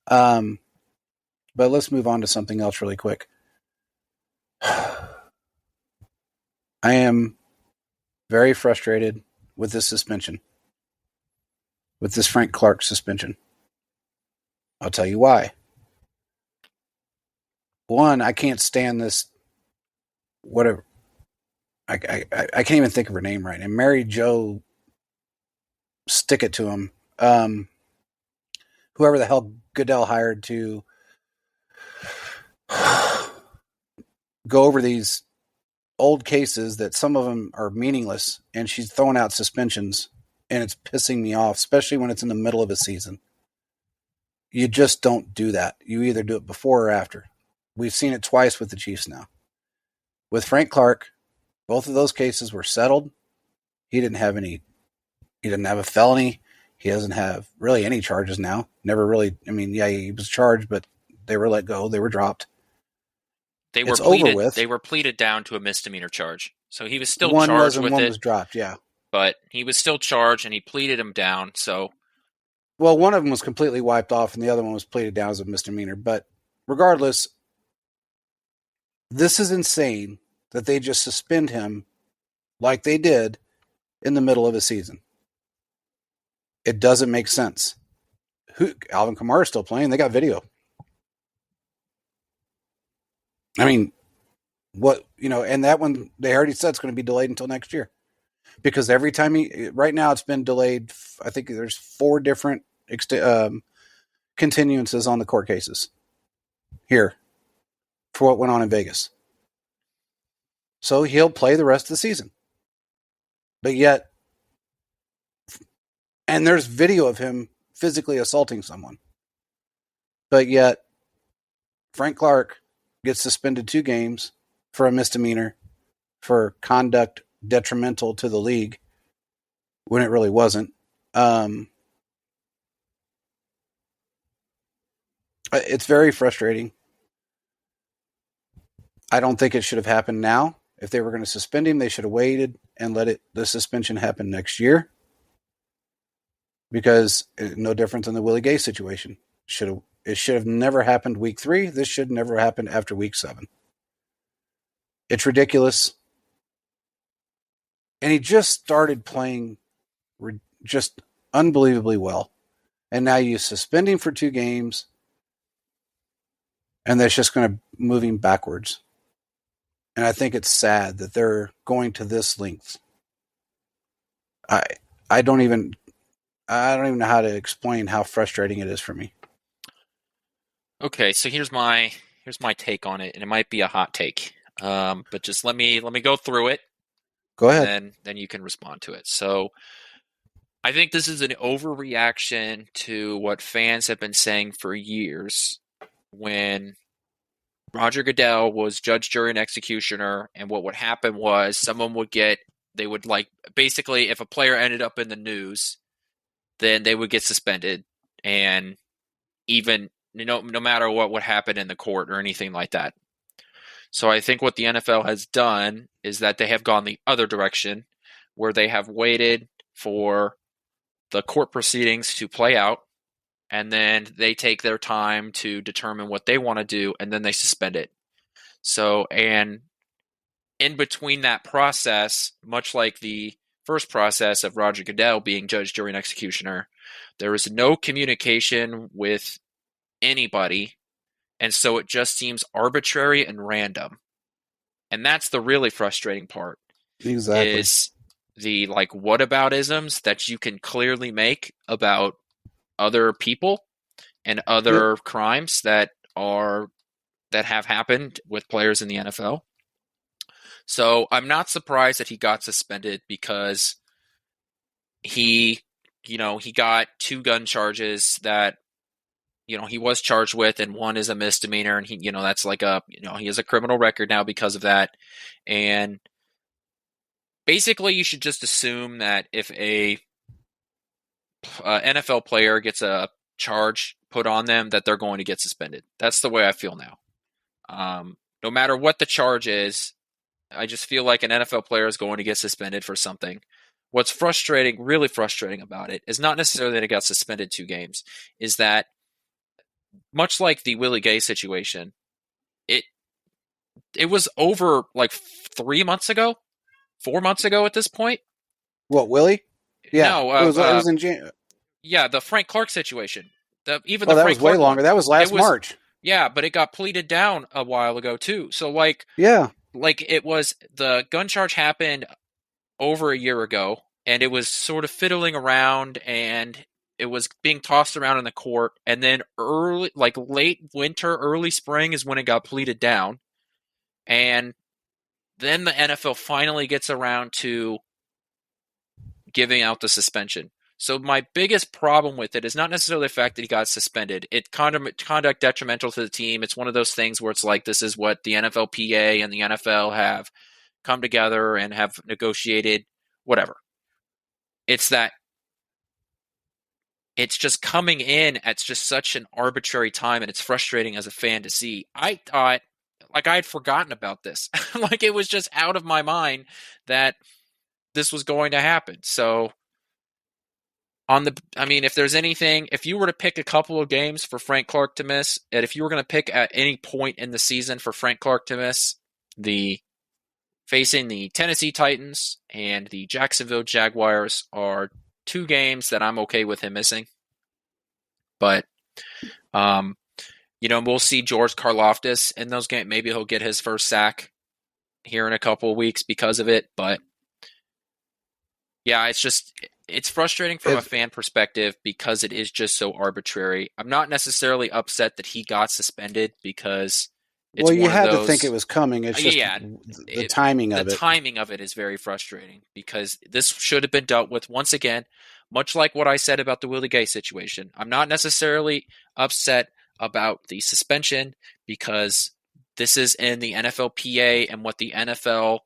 But let's move on to something else really quick. I am very frustrated with this suspension, with this Frank Clark suspension. I'll tell you why. One, I can't stand this. Whatever. I can't even think of her name right. And Mary Jo, stick it to him. Whoever the hell Goodell hired to go over these old cases that some of them are meaningless, and she's throwing out suspensions, and it's pissing me off, especially when it's in the middle of a season. You just don't do that. You either do it before or after. We've seen it twice with the Chiefs now. With Frank Clark, both of those cases were settled. He didn't have a felony. He doesn't have really any charges now. Never really, he was charged, but they were let go. They were dropped. They were pleaded. They were pleaded down to a misdemeanor charge, so he was still charged with it. One was dropped, yeah, but he was still charged, and he pleaded him down. So, well, one of them was completely wiped off, and the other one was pleaded down as a misdemeanor. But regardless, this is insane that they just suspend him like they did in the middle of a season. It doesn't make sense. Alvin Kamara is still playing. They got video. And that one, they already said it's going to be delayed until next year. Because every time right now it's been delayed, I think there's 4 different continuances on the court cases here for what went on in Vegas. So he'll play the rest of the season. But yet, and there's video of him physically assaulting someone. But yet, Frank Clark gets suspended 2 games for a misdemeanor for conduct detrimental to the league when it really wasn't. It's very frustrating. I don't think it should have happened now. If they were going to suspend him, they should have waited and let the suspension happen next year. Because no different than the Willie Gay situation. It should have never happened week 3. This should never happen after week 7. It's ridiculous. And he just started playing just unbelievably well. And now you suspend him for 2 games. And that's just going to move him backwards. And I think it's sad that they're going to this length. I don't even know how to explain how frustrating it is for me. Okay, so here's my take on it, and it might be a hot take. But just let me go through it. Go ahead. And then you can respond to it. So I think this is an overreaction to what fans have been saying for years when Roger Goodell was judge, jury, and executioner, and what would happen was basically if a player ended up in the news, then they would get suspended, and even no matter what would happen in the court or anything like that. So I think what the NFL has done is that they have gone the other direction, where they have waited for the court proceedings to play out, and then they take their time to determine what they want to do, and then they suspend it. So, and in between that process, much like the first process of Roger Goodell being judge, jury, and executioner, there is no communication with anybody, and so it just seems arbitrary and random. And that's the really frustrating part. Exactly. Is the whataboutisms that you can clearly make about other people and other crimes that have happened with players in the NFL. So I'm not surprised that he got suspended because he got 2 gun charges that he was charged with, and one is a misdemeanor, and he that's he has a criminal record now because of that. And basically you should just assume that if a NFL player gets a charge put on them, that they're going to get suspended. That's the way I feel now. No matter what the charge is, I just feel like an NFL player is going to get suspended for something. What's frustrating, really frustrating about it, is not necessarily that he got suspended 2 games, is that much like the Willie Gay situation, it it was over like 3 months ago, 4 months ago at this point. What, Willie? Yeah, No, it was in Jan. yeah, the Frank Clark situation. Even Oh, the that Frank was way Clark one, longer. That was it last was March. yeah, but it got pleaded down a while ago too. So Yeah, like it was the gun charge happened over a year ago, and it was sort of fiddling around, and it was being tossed around in the court, and then like late winter, early spring is when it got pleaded down, and then the NFL finally gets around to giving out the suspension. So my biggest problem with it is not necessarily the fact that he got suspended. It's conduct detrimental to the team. It's one of those things where it's like this is what the NFLPA and the NFL have come together and have negotiated, whatever. It's that it's just coming in at just such an arbitrary time, and it's frustrating as a fan to see. I thought, like, I had forgotten about this. Like, it was just out of my mind that this was going to happen. So, if there's anything, if you were to pick a couple of games for Frank Clark to miss, and if you were going to pick at any point in the season for Frank Clark to miss, facing the Tennessee Titans and the Jacksonville Jaguars are 2 games that I'm okay with him missing. But, we'll see George Karlaftis in those games. Maybe he'll get his first sack here in a couple of weeks because of it. But, yeah, it's frustrating from a fan perspective because it is just so arbitrary. I'm not necessarily upset that he got suspended because it's well, you one had of those, to think it was coming. It's just the timing of it. The timing of it is very frustrating because this should have been dealt with once again, much like what I said about the Willie Gay situation. I'm not necessarily upset about the suspension because this is in the NFLPA and what the NFL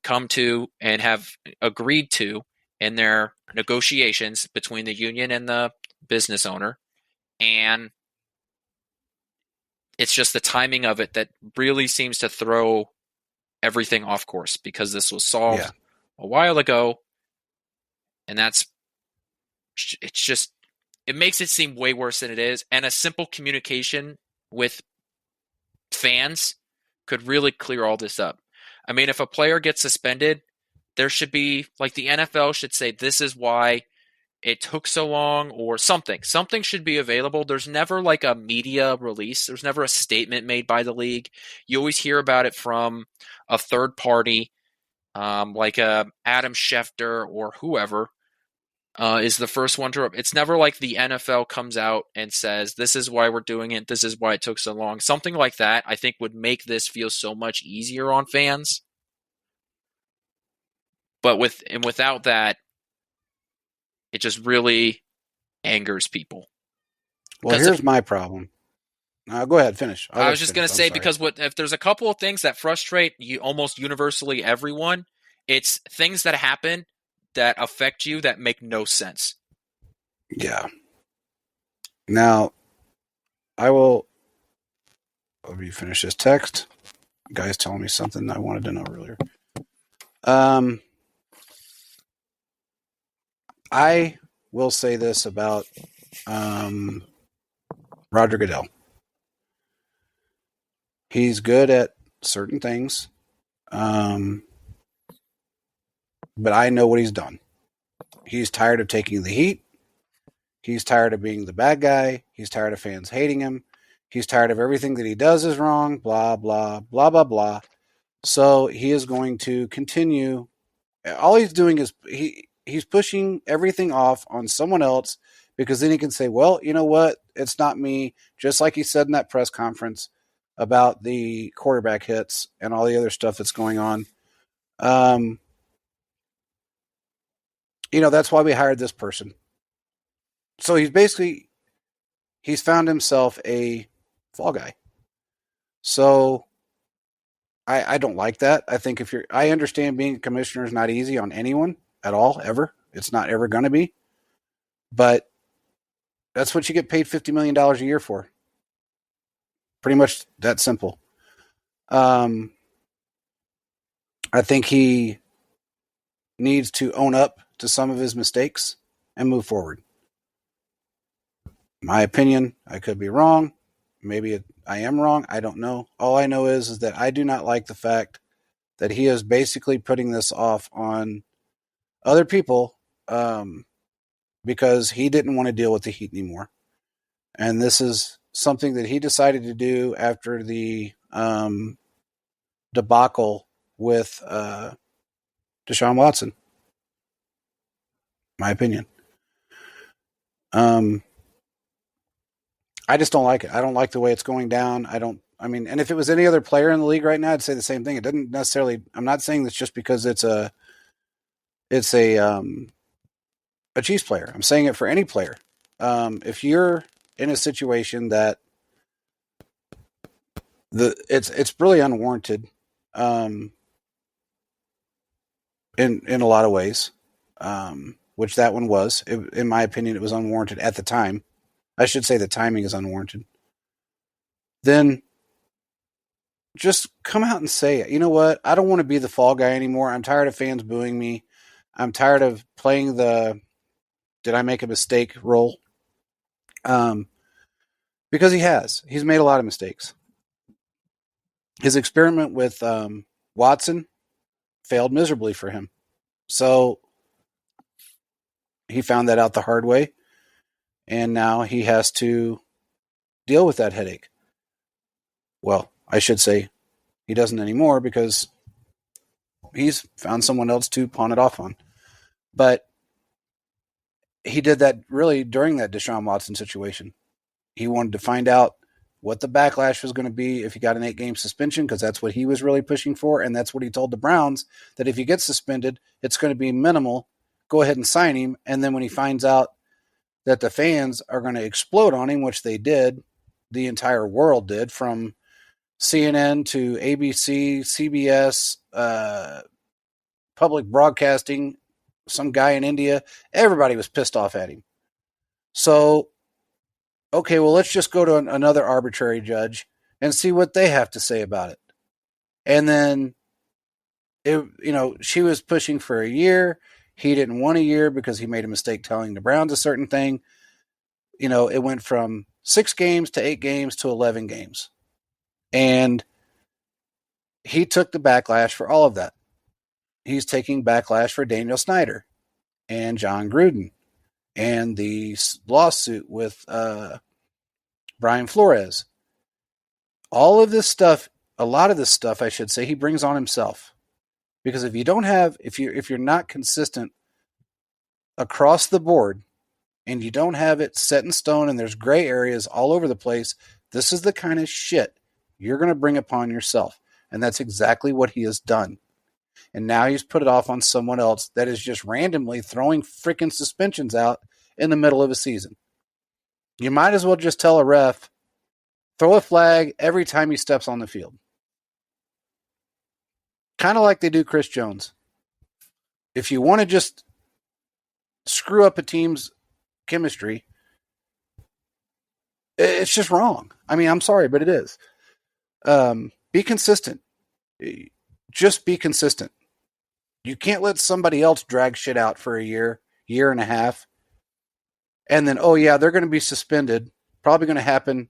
come to and have agreed to in their negotiations between the union and the business owner. And it's just the timing of it that really seems to throw everything off course because this was solved a while ago. And it makes it seem way worse than it is. And a simple communication with fans could really clear all this up. I mean, if a player gets suspended, there should be, like, the NFL should say, this is why it took so long, or something. Something should be available. There's never like a media release. There's never a statement made by the league. You always hear about it from a third party, like Adam Schefter or whoever is the first one to. It's never like the NFL comes out and says, this is why we're doing it. This is why it took so long. Something like that, I think, would make this feel so much easier on fans. But without that, it just really angers people. Well, here's my problem. Go ahead, finish. I was just going to say, because if there's a couple of things that frustrate you almost universally everyone, it's things that happen that affect you that make no sense. Yeah. Now, let me finish this text. The guy's telling me something I wanted to know earlier. I will say this about Roger Goodell. He's good at certain things, but I know what he's done. He's tired of taking the heat. He's tired of being the bad guy. He's tired of fans hating him. He's tired of everything that he does is wrong, blah, blah, blah, blah, blah. So he is going to continue. All he's doing is he's pushing everything off on someone else, because then he can say, well, you know what? It's not me. Just like he said in that press conference about the quarterback hits and all the other stuff that's going on. That's why we hired this person. So he's found himself a fall guy. So I don't like that. I think I understand being a commissioner is not easy on anyone at all, ever. It's not ever going to be. But that's what you get paid $50 million a year for. Pretty much that simple. I think he needs to own up to some of his mistakes and move forward. My opinion, I could be wrong. Maybe I am wrong. I don't know. All I know is that I do not like the fact that he is basically putting this off on other people because he didn't want to deal with the Heat anymore. And this is something that he decided to do after the debacle with Deshaun Watson. My opinion. I just don't like it. I don't like the way it's going down. And if it was any other player in the league right now, I'd say the same thing. It doesn't necessarily. I'm not saying this just because it's a Chiefs player. I'm saying it for any player. If you're in a situation that it's really unwarranted, in a lot of ways, which that one was. In my opinion, it was unwarranted at the time. I should say the timing is unwarranted. Then just come out and say it. You know what? I don't want to be the fall guy anymore. I'm tired of fans booing me. I'm tired of playing the did I make a mistake role. Because he's made a lot of mistakes. His experiment with Watson failed miserably for him. So he found that out the hard way. And now he has to deal with that headache. Well, I should say he doesn't anymore because he's found someone else to pawn it off on. But he did that really during that Deshaun Watson situation. He wanted to find out what the backlash was going to be if he got an 8-game suspension, because that's what he was really pushing for. And that's what he told the Browns, that if he gets suspended, it's going to be minimal. Go ahead and sign him. And then when he finds out that the fans are going to explode on him, which they did, the entire world did, from CNN to ABC, CBS, public broadcasting, some guy in India, everybody was pissed off at him. So, okay, well, let's just go to another arbitrary judge and see what they have to say about it. And then, she was pushing for a year. He didn't want a year because he made a mistake telling the Browns a certain thing. It went from 6 games to 8 games to 11 games. And he took the backlash for all of that. He's taking backlash for Daniel Snyder and John Gruden and the lawsuit with Brian Flores. All of this stuff, a lot of this stuff, I should say, he brings on himself. Because if you're not consistent across the board, and you don't have it set in stone, and there's gray areas all over the place, this is the kind of shit you're going to bring upon yourself. And that's exactly what he has done. And now he's put it off on someone else that is just randomly throwing freaking suspensions out in the middle of a season. You might as well just tell a ref, throw a flag every time he steps on the field. Kind of like they do Chris Jones. If you want to just screw up a team's chemistry, it's just wrong. I mean, I'm sorry, but it is. Be consistent. Just be consistent. You can't let somebody else drag shit out for a year and a half, and then, oh yeah, they're going to be suspended. Probably going to happen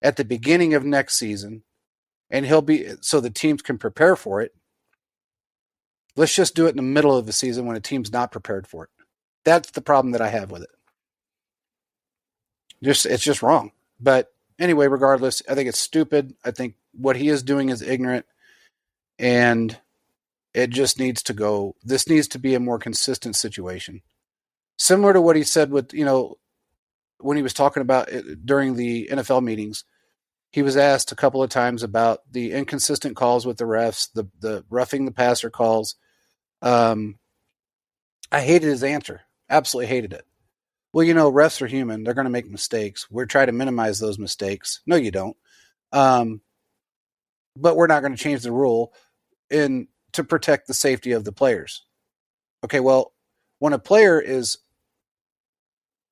at the beginning of next season, and so the teams can prepare for it. Let's just do it in the middle of the season when a team's not prepared for it. That's the problem that I have with it. It's just wrong. But anyway, regardless, I think it's stupid. I think what he is doing is ignorant, and it just needs to go. This needs to be a more consistent situation. Similar to what he said with, when he was talking about it during the NFL meetings, he was asked a couple of times about the inconsistent calls with the refs, the roughing the passer calls. I hated his answer. Absolutely hated it. Well, refs are human. They're going to make mistakes. We're trying to minimize those mistakes. No, you don't. But we're not going to change the rule to protect the safety of the players. Okay, well, when a player is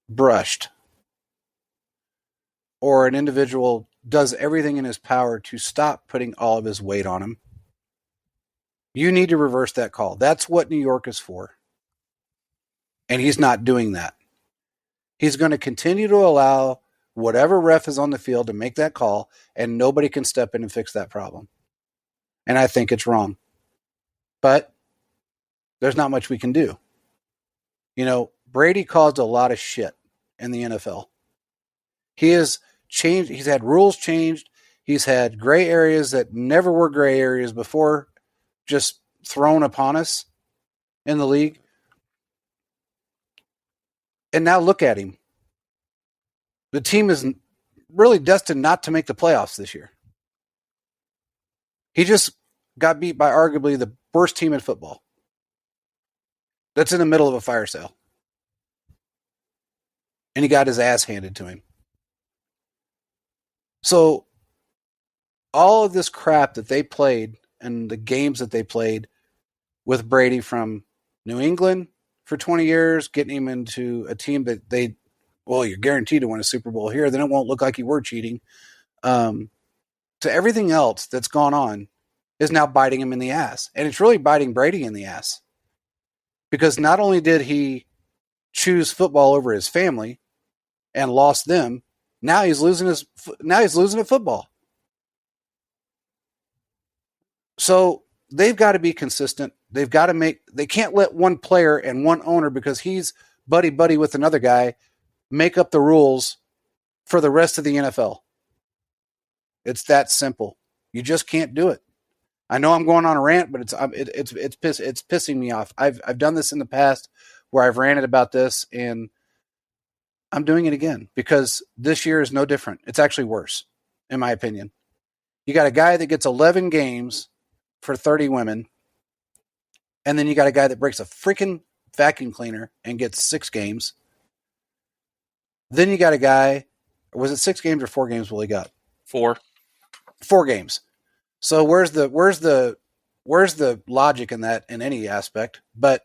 brushed or an individual does everything in his power to stop putting all of his weight on him, You need to reverse that call. That's what New York is for. And he's not doing that. He's going to continue to allow whatever ref is on the field to make that call, and nobody can step in and fix that problem. And I think it's wrong. But there's not much we can do. You know, Brady caused a lot of shit in the NFL. He has changed. He's had rules changed. He's had gray areas that never were gray areas before just thrown upon us in the league. And now look at him. The team is really destined not to make the playoffs this year. He just got beat by arguably the worst team in football. That's in the middle of a fire sale. And he got his ass handed to him. So all of this crap that they played and the games that they played with Brady from New England for 20 years, getting him into a team that you're guaranteed to win a Super Bowl here, then it won't look like you were cheating. To everything else that's gone on is now biting him in the ass. And it's really biting Brady in the ass. Because not only did he choose football over his family and lost them, now he's losing at football. So they've got to be consistent. They can't let one player and one owner, because he's buddy with another guy, make up the rules for the rest of the NFL. It's that simple. You just can't do it. I know I'm going on a rant, but it's pissing me off. I've done this in the past where I've ranted about this, and I'm doing it again because this year is no different. It's actually worse, in my opinion. You got a guy that gets 11 games for 30 women, and then you got a guy that breaks a freaking vacuum cleaner and gets 6 games. Then you got a guy, was it 6 games or 4 games Willie got? 4. 4 games. So where's the logic in that in any aspect? But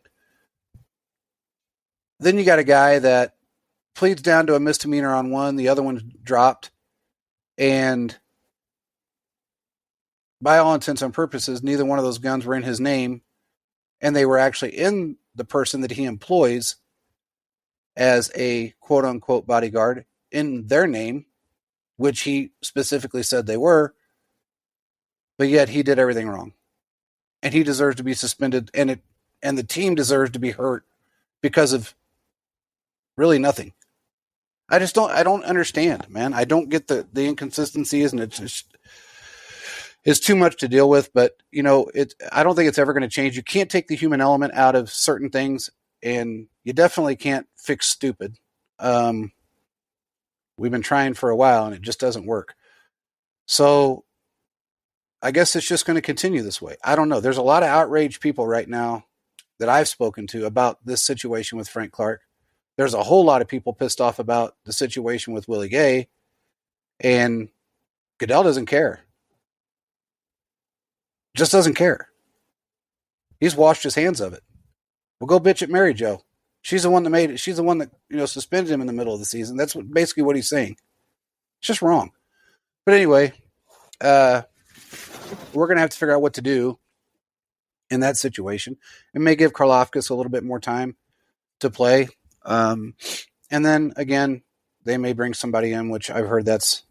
then you got a guy that pleads down to a misdemeanor on one, the other one's dropped, and by all intents and purposes, neither one of those guns were in his name, and they were actually in the person that he employs as a quote-unquote bodyguard in their name, which he specifically said they were, but yet he did everything wrong. And he deserves to be suspended, and the team deserves to be hurt because of really nothing. I don't understand, man. I don't get the inconsistencies, and it's too much to deal with, but you know, I don't think it's ever going to change. You can't take the human element out of certain things, and you definitely can't fix stupid. We've been trying for a while, and it just doesn't work. So I guess it's just going to continue this way. I don't know. There's a lot of outraged people right now that I've spoken to about this situation with Frank Clark. There's a whole lot of people pissed off about the situation with Willie Gay, and Goodell doesn't care. Just doesn't care. He's washed his hands of it. Well, go bitch at Mary Jo. She's the one that made it. She's the one that, suspended him in the middle of the season. That's basically what he's saying. It's just wrong. But anyway, we're going to have to figure out what to do in that situation. It may give Karlaftis a little bit more time to play. And then, again, they may bring somebody in, which I've heard that's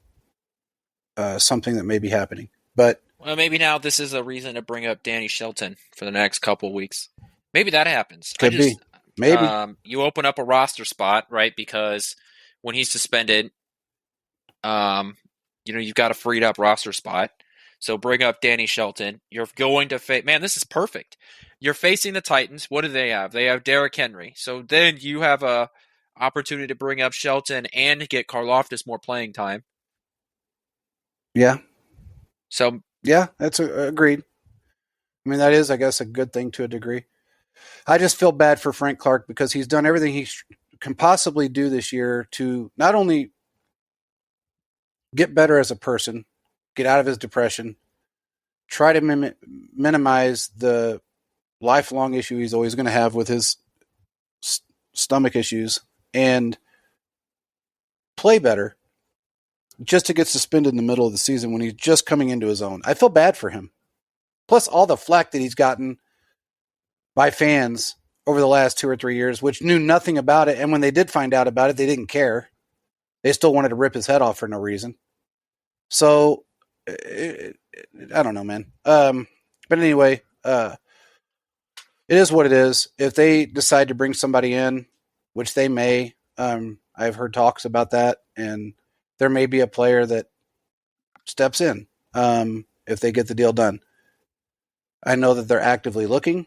something that may be happening. But well, maybe now this is a reason to bring up Danny Shelton for the next couple of weeks. Maybe that happens. Could be. Maybe. You open up a roster spot, right? Because when he's suspended, you've got a freed up roster spot. So bring up Danny Shelton. You're going to face... Man, this is perfect. You're facing the Titans. What do they have? They have Derrick Henry. So then you have a opportunity to bring up Shelton and get Karlaftis more playing time. Yeah. So... Yeah, that's agreed. I mean, that is, I guess, a good thing to a degree. I just feel bad for Frank Clark because he's done everything he can possibly do this year to not only get better as a person, get out of his depression, try to minimize the lifelong issue he's always going to have with his stomach issues, and play better, just to get suspended in the middle of the season when he's just coming into his own. I feel bad for him. plus all the flack that he's gotten by fans over the last 2 or 3 years, which knew nothing about it. And when they did find out about it, they didn't care. They still wanted to rip his head off for no reason. So, I don't know, man. But anyway, it is what it is. If they decide to bring somebody in, which they may, I've heard talks about that, and there may be a player that steps in if they get the deal done. I know that they're actively looking,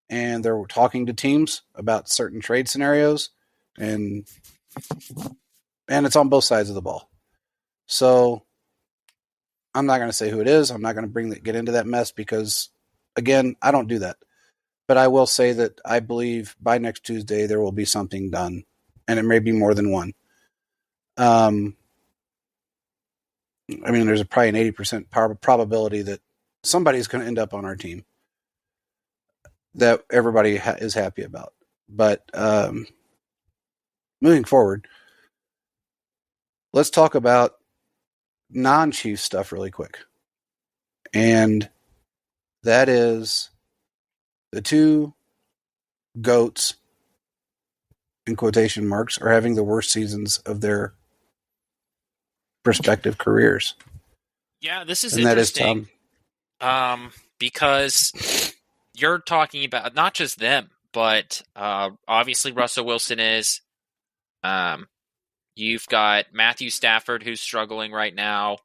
and they're talking to teams about certain trade scenarios, and it's on both sides of the ball. So I'm not going to say who it is. I'm not going to get into that mess because, again, I don't do that. But I will say that I believe by next Tuesday there will be something done, and it may be more than one. I mean, there's probably an 80% probability that somebody's going to end up on our team that everybody is happy about. But moving forward, let's talk about non-Chiefs stuff really quick. And that is the two GOATs, in quotation marks, are having the worst seasons of their respective careers. Yeah, this is interesting. Because you're talking about not just them, but obviously Russell Wilson is. You've got Matthew Stafford, who's struggling right now.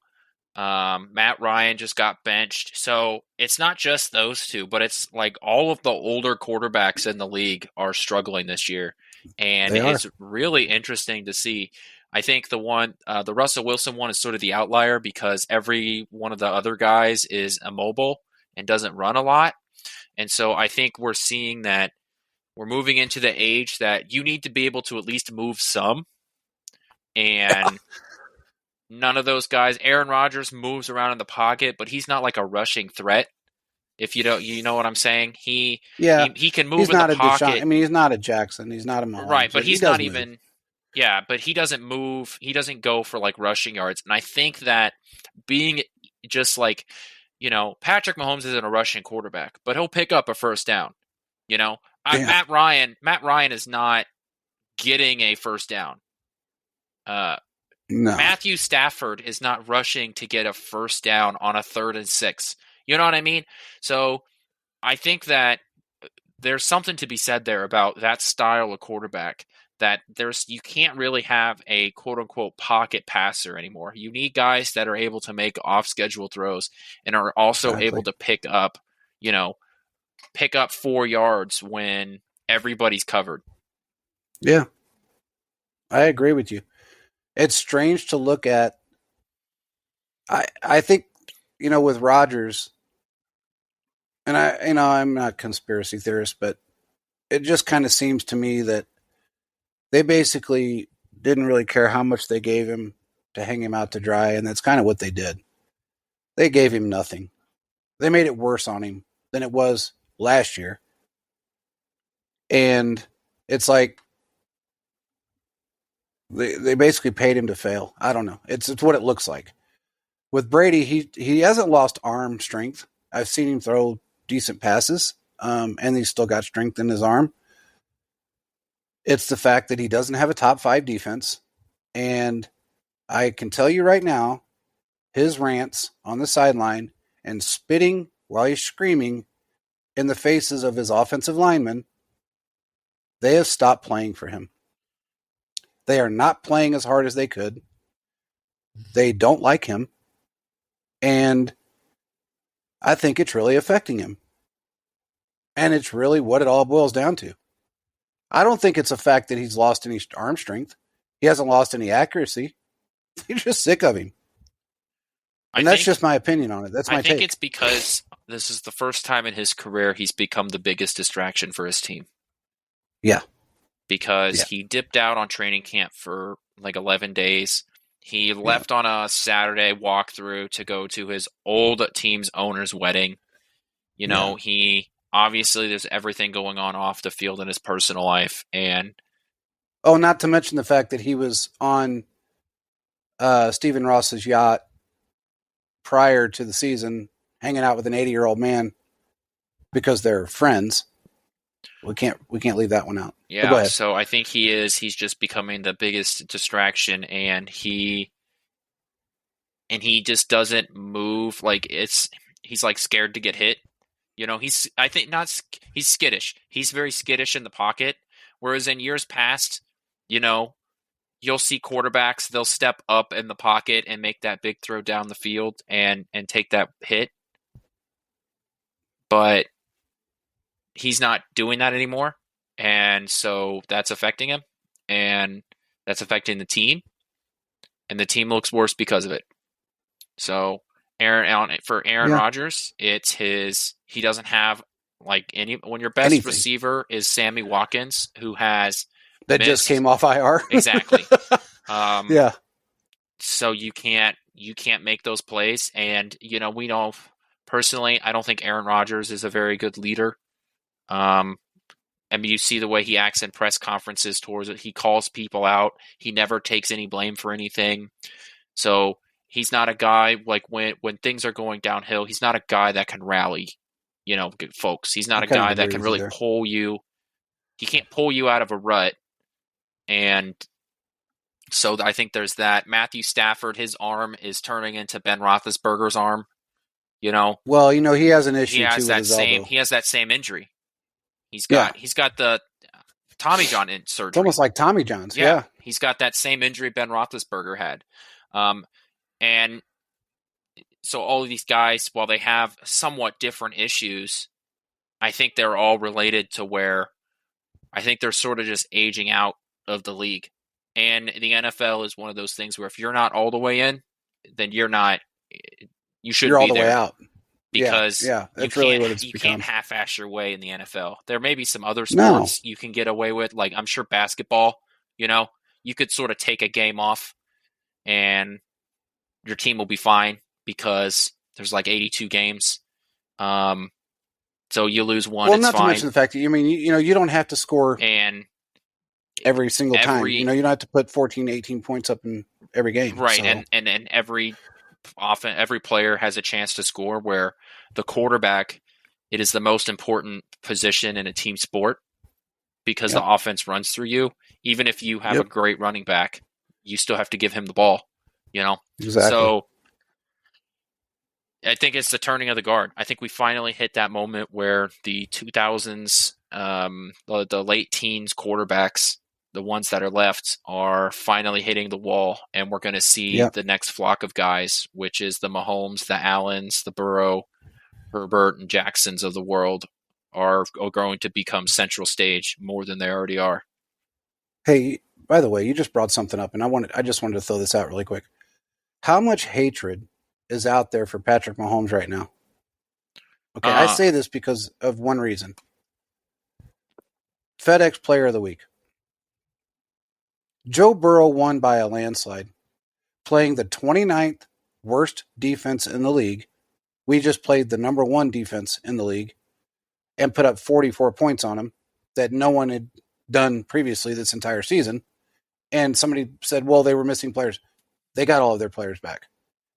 Matt Ryan just got benched. So it's not just those two, but it's like all of the older quarterbacks in the league are struggling this year. And it's really interesting to see. I think the Russell Wilson one is sort of the outlier because every one of the other guys is immobile and doesn't run a lot. And so I think we're seeing that we're moving into the age that you need to be able to at least move some. And none of those guys. Aaron Rodgers moves around in the pocket, but he's not like a rushing threat. If you don't, you know what I'm saying. He can move in the pocket. I mean, he's not a Jackson. He's not a Mahomes. Right, but he's not even. Yeah, but he doesn't move. He doesn't go for like rushing yards. And I think that being just like, Patrick Mahomes isn't a rushing quarterback, but he'll pick up a first down. Matt Ryan is not getting a first down. No. Matthew Stafford is not rushing to get a first down on a 3rd and 6. You know what I mean? So I think that there's something to be said there about that style of quarterback, that you can't really have a quote unquote pocket passer anymore. You need guys that are able to make off schedule throws and are also able to pick up 4 yards when everybody's covered. Yeah. I agree with you. It's strange to look at. I think, with Rodgers, and I'm not a conspiracy theorist, but it just kind of seems to me that they basically didn't really care how much they gave him to hang him out to dry, and that's kind of what they did. They gave him nothing. They made it worse on him than it was last year. And it's like, They basically paid him to fail. I don't know. It's what it looks like. With Brady, he hasn't lost arm strength. I've seen him throw decent passes, and he's still got strength in his arm. It's the fact that he doesn't have a top 5 defense. And I can tell you right now, his rants on the sideline and spitting while he's screaming in the faces of his offensive linemen, they have stopped playing for him. They are not playing as hard as they could. They don't like him. And I think it's really affecting him. And it's really what it all boils down to. I don't think it's a fact that he's lost any arm strength. He hasn't lost any accuracy. They're just sick of him. And that's just my opinion on it. That's my take. I think it's because this is the first time in his career he's become the biggest distraction for his team. Yeah. Because he dipped out on training camp for like 11 days. He left on a Saturday walkthrough to go to his old team's owner's wedding. He obviously there's everything going on off the field in his personal life. And not to mention the fact that he was on Stephen Ross's yacht prior to the season, hanging out with an 80-year-old man because they're friends. We can't leave that one out. But go Yeah, ahead. so I think he's just becoming the biggest distraction, and he just doesn't move. Like he's like scared to get hit. I think not he's skittish. He's very skittish in the pocket. Whereas in years past, you know, you'll see quarterbacks, they'll step up in the pocket and make that big throw down the field and take that hit. But he's not doing that anymore. And so that's affecting him, and that's affecting the team, and the team looks worse because of it. So for Aaron Yeah. Rodgers, he doesn't have like when your best Anything. receiver is Sammy Watkins, who has That missed. just came off IR. Exactly. Yeah. So you can't make those plays, and we know personally, I don't think Aaron Rodgers is a very good leader. I mean, you see the way he acts in press conferences towards it. He calls people out. He never takes any blame for anything. So he's not a guy like when things are going downhill, he's not a guy that can rally, folks. He's not a guy that can really pull you. He can't pull you out of a rut. And so I think there's that. Matthew Stafford, his arm is turning into Ben Roethlisberger's arm. Well, he has an issue too with his elbow. He has that same injury. He's got the Tommy John surgery. It's almost like Tommy John's. Yeah. He's got that same injury Ben Roethlisberger had. And so all of these guys, while they have somewhat different issues, I think they're all related to where I think they're sort of just aging out of the league. And the NFL is one of those things where if you're not all the way in, then you shouldn't all be the way out. Because that's really what it's become. Can't half-ass your way in the NFL. There may be some other sports you can get away with, like I'm sure basketball, you could sort of take a game off and your team will be fine because there's like 82 games. So you lose one, well, it's not fine. to mention the fact that, you don't have to score and every single time. You don't have to put 14, 18 points up in every game. Right, so. and every player has a chance to score, where the quarterback, it is the most important position in a team sport because the offense runs through you. Even if you have a great running back, you still have to give him the ball, Exactly. So I think it's the turning of the guard. I think we finally hit that moment where the 2000s, the late teens quarterbacks, the ones that are left, are finally hitting the wall, and we're going to see the next flock of guys, which is the Mahomes, the Allens, the Burrow, Herbert, and Jacksons of the world are going to become central stage more than they already are. Hey, by the way, you just brought something up, and I just wanted to throw this out really quick. How much hatred is out there for Patrick Mahomes right now? Okay, I say this because of one reason. FedEx Player of the Week. Joe Burrow won by a landslide, playing the 29th worst defense in the league. We just played the number one defense in the league and put up 44 points on him that no one had done previously this entire season. And somebody said, well, they were missing players. They got all of their players back.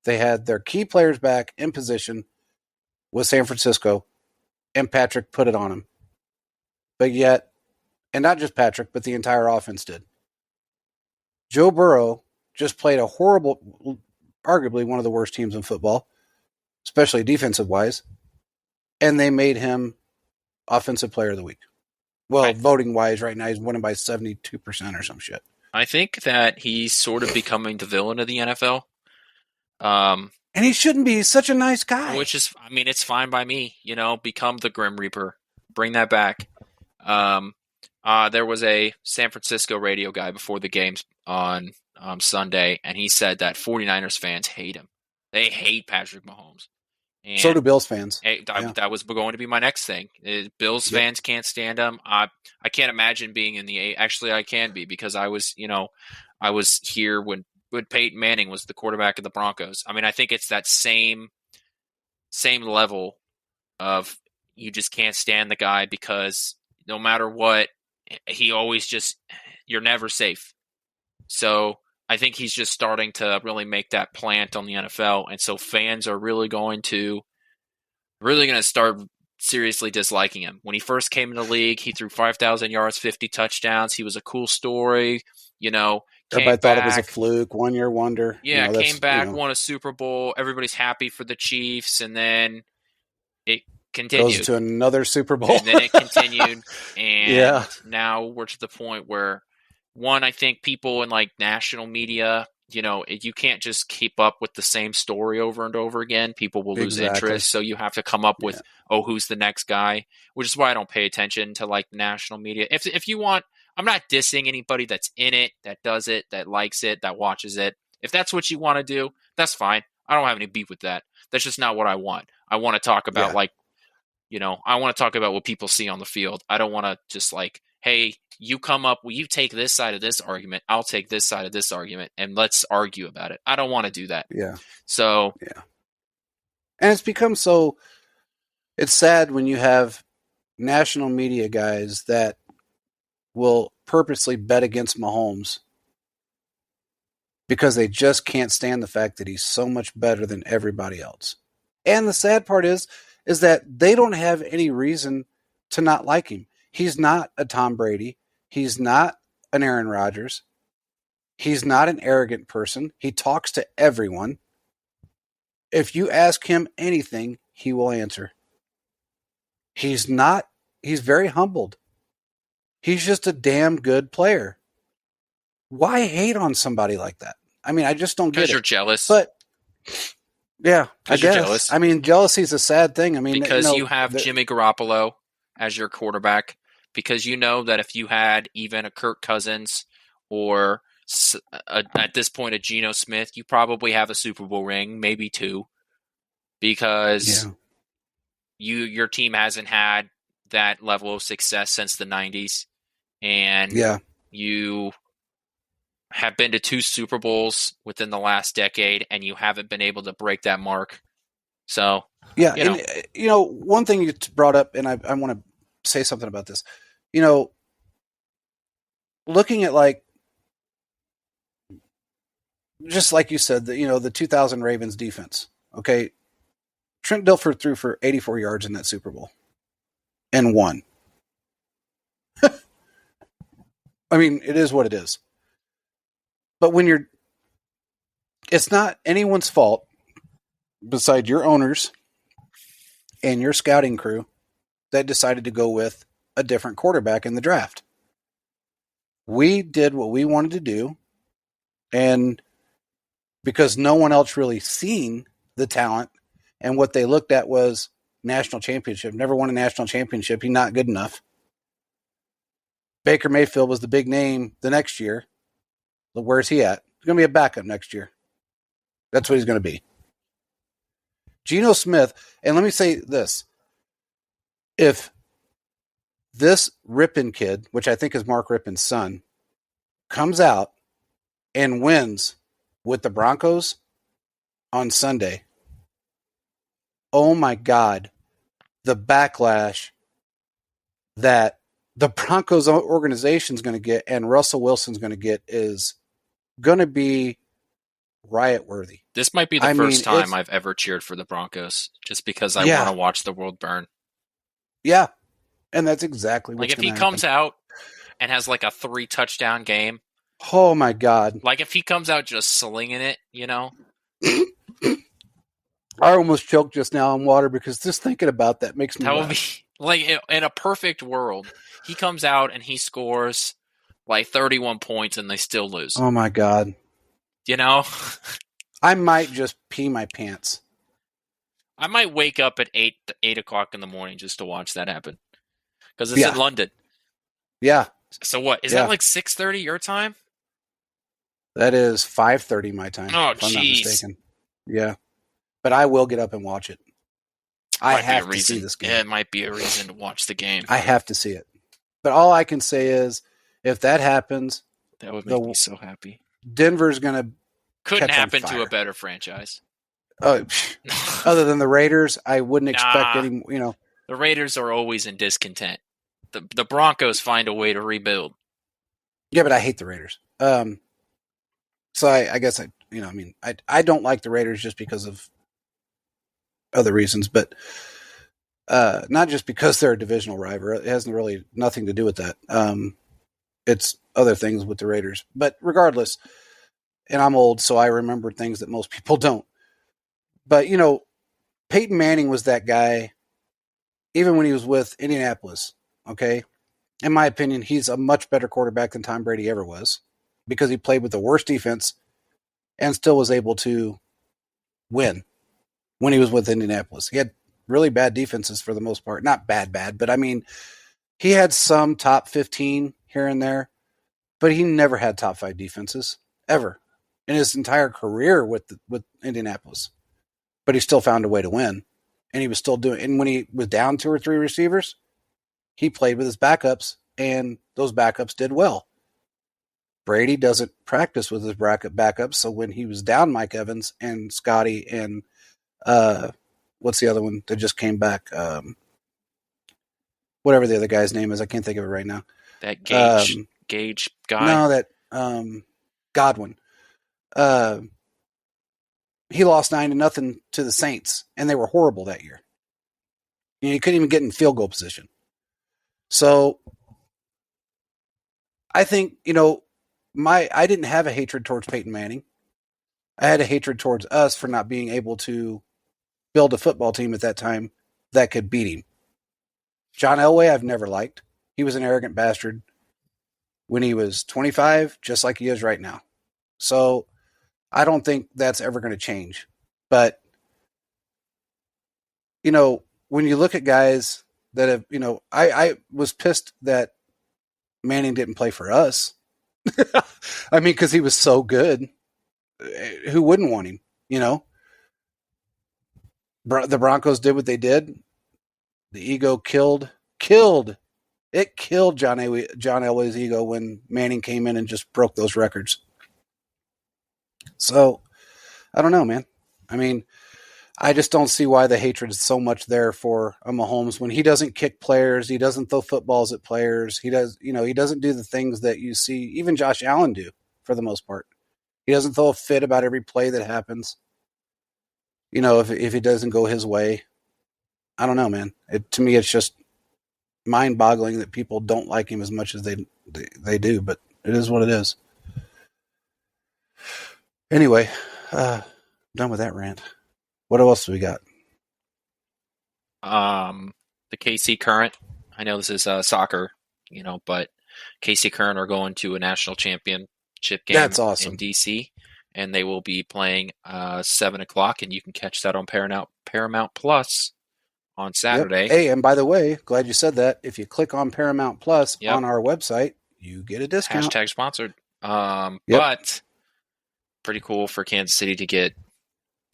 They had their key players back in position with San Francisco, and Patrick put it on him. But yet, and not just Patrick, but the entire offense did. Joe Burrow just played a horrible, arguably one of the worst teams in football, especially defensive-wise, and they made him Offensive Player of the Week. Well, voting-wise, right now he's winning by 72% or some shit. I think that he's sort of becoming the villain of the NFL. And he shouldn't be. He's such a nice guy. Which is, it's fine by me. Become the Grim Reaper. Bring that back. There was a San Francisco radio guy before the games on Sunday, and he said that 49ers fans hate him. They hate Patrick Mahomes. And so do Bills fans. That was going to be my next thing. Bills fans can't stand him. I can't imagine being in the actually I can be, because I was here when Peyton Manning was the quarterback of the Broncos. I think it's that same level of you just can't stand the guy, because no matter what, he always you're never safe. So I think he's just starting to really make that plant on the NFL, and so fans are really going to start seriously disliking him. When he first came in the league, he threw 5,000 yards, 50 touchdowns. He was a cool story. Everybody Came thought it was a back. fluke, 1 year wonder. Yeah, came That's back, won a Super Bowl. Everybody's happy for the Chiefs, and then it goes continued. to another Super Bowl. And then it continued, and Yeah. now we're to the point where, I think people in like national media, you can't just keep up with the same story over and over again. People will lose interest, so you have to come up with, who's the next guy, which is why I don't pay attention to like national media. If you want, I'm not dissing anybody that's in it, that does it, that likes it, that watches it. If that's what you want to do, that's fine. I don't have any beef with that. That's just not what I want. I want to talk about I want to talk about what people see on the field. I don't want to just like, hey, you come up, you take this side of this argument, I'll take this side of this argument, and let's argue about it. I don't want to do that. Yeah. So. Yeah. And it's become so, it's sad when you have national media guys that will purposely bet against Mahomes because they just can't stand the fact that he's so much better than everybody else. And the sad part is that they don't have any reason to not like him. He's not a Tom Brady. He's not an Aaron Rodgers. He's not an arrogant person. He talks to everyone. If you ask him anything, he will answer. He's very humbled. He's just a damn good player. Why hate on somebody like that? I mean, I just don't get it. Because you're jealous. But yeah, I guess. You're jealous. I mean, jealousy is a sad thing. I mean, because you have Jimmy Garoppolo as your quarterback. Because you know that if you had even a Kirk Cousins or at this point a Geno Smith, you probably have a Super Bowl ring, maybe 2, because your team hasn't had that level of success since the 90s, and you have been to 2 Super Bowls within the last decade, and you haven't been able to break that mark. So one thing you brought up, and I want to say something about this. Looking at just like you said, the 2000 Ravens defense. Okay, Trent Dilfer threw for 84 yards in that Super Bowl and won. I mean, it is what it is. But when it's not anyone's fault beside your owners and your scouting crew that decided to go with a different quarterback in the draft. We did what we wanted to do, and because no one else really seen the talent, and what they looked at was national championship. Never won a national championship. He's not good enough. Baker Mayfield was the big name the next year. Where's he at? He's going to be a backup next year. That's what he's going to be. Geno Smith, and let me say this. If this Rippon kid, which I think is Mark Rippon's son, comes out and wins with the Broncos on Sunday, oh my God, the backlash that the Broncos organization is going to get and Russell Wilson's going to get is going to be riot worthy. This might be the first time I've ever cheered for the Broncos, just because I want to watch the world burn. Yeah. And that's exactly what's like if he comes out and has like a 3 touchdown game. Oh my God. Like if he comes out just slinging it, I almost choked just now on water because just thinking about that makes me would be like in a perfect world. He comes out and he scores like 31 points and they still lose. Oh my God. I might just pee my pants. I might wake up at 8 o'clock in the morning just to watch that happen. Because it's in London. Yeah. So what? Is that like 6:30 your time? That is 5:30 my time. Oh, if I'm not mistaken. Yeah. But I will get up and watch it. I have to see this game. Yeah, it might be a reason to watch the game. I have to see it. But all I can say is, if that happens, that would make me so happy. Denver's going to couldn't happen to a better franchise. Other than the Raiders, I wouldn't expect any. The Raiders are always in discontent. The Broncos find a way to rebuild. Yeah, but I hate the Raiders. So I guess I don't like the Raiders just because of other reasons. But Not just because they're a divisional rival. It has really nothing to do with that. It's other things with the Raiders. But regardless, and I'm old, so I remember things that most people don't. But, Peyton Manning was that guy even when he was with Indianapolis, okay? In my opinion, he's a much better quarterback than Tom Brady ever was because he played with the worst defense and still was able to win when he was with Indianapolis. He had really bad defenses for the most part. Not bad, but I mean, he had some top 15 here and there, but he never had top 5 defenses ever in his entire career with Indianapolis. But he still found a way to win, and he was still doing. And when he was down 2 or 3 receivers, he played with his backups, and those backups did well. Brady doesn't practice with his backups, so when he was down Mike Evans and Scotty and what's the other one that just came back? Whatever the other guy's name is, I can't think of it right now. That Gage guy? No, that Godwin. He lost 9-0 to the Saints, and they were horrible that year. He couldn't even get in field goal position. So I think, I didn't have a hatred towards Peyton Manning. I had a hatred towards us for not being able to build a football team at that time that could beat him. John Elway, I've never liked. He was an arrogant bastard when he was 25, just like he is right now. So I don't think that's ever going to change. But, when you look at guys that have, I was pissed that Manning didn't play for us. I mean, because he was so good. Who wouldn't want him, The Broncos did what they did. The ego killed John Elway's ego when Manning came in and just broke those records. So, I don't know, man. I mean, I just don't see why the hatred is so much there for a Mahomes when he doesn't kick players, he doesn't throw footballs at players, he doesn't do the things that you see even Josh Allen do for the most part. He doesn't throw a fit about every play that happens. If it doesn't go his way. I don't know, man. To me, it's just mind-boggling that people don't like him as much as they do, but it is what it is. Anyway, done with that rant. What else do we got? The KC Current. I know this is soccer, but KC Current are going to a national championship game. That's awesome. In DC, and they will be playing 7:00, and you can catch that on Paramount Plus on Saturday. Yep. Hey, and by the way, glad you said that. If you click on Paramount Plus on our website, you get a discount. Hashtag sponsored. But pretty cool for Kansas City to get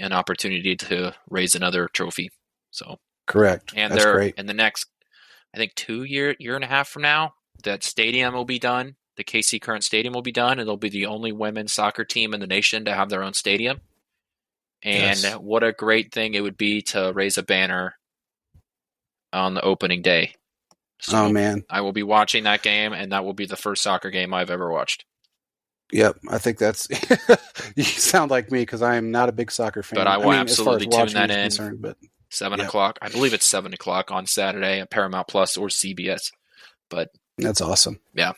an opportunity to raise another trophy. So correct. And that's great. In the next, I think, year and a half from now, that stadium will be done. The KC Current Stadium will be done, and they'll be the only women's soccer team in the nation to have their own stadium. And what a great thing it would be to raise a banner on the opening day. So man. I will be watching that game, and that will be the first soccer game I've ever watched. Yep, I think that's you sound like me because I am not a big soccer fan. But I will absolutely tune that in. 7:00. I believe it's 7:00 on Saturday at Paramount Plus or CBS. But that's awesome. Yeah,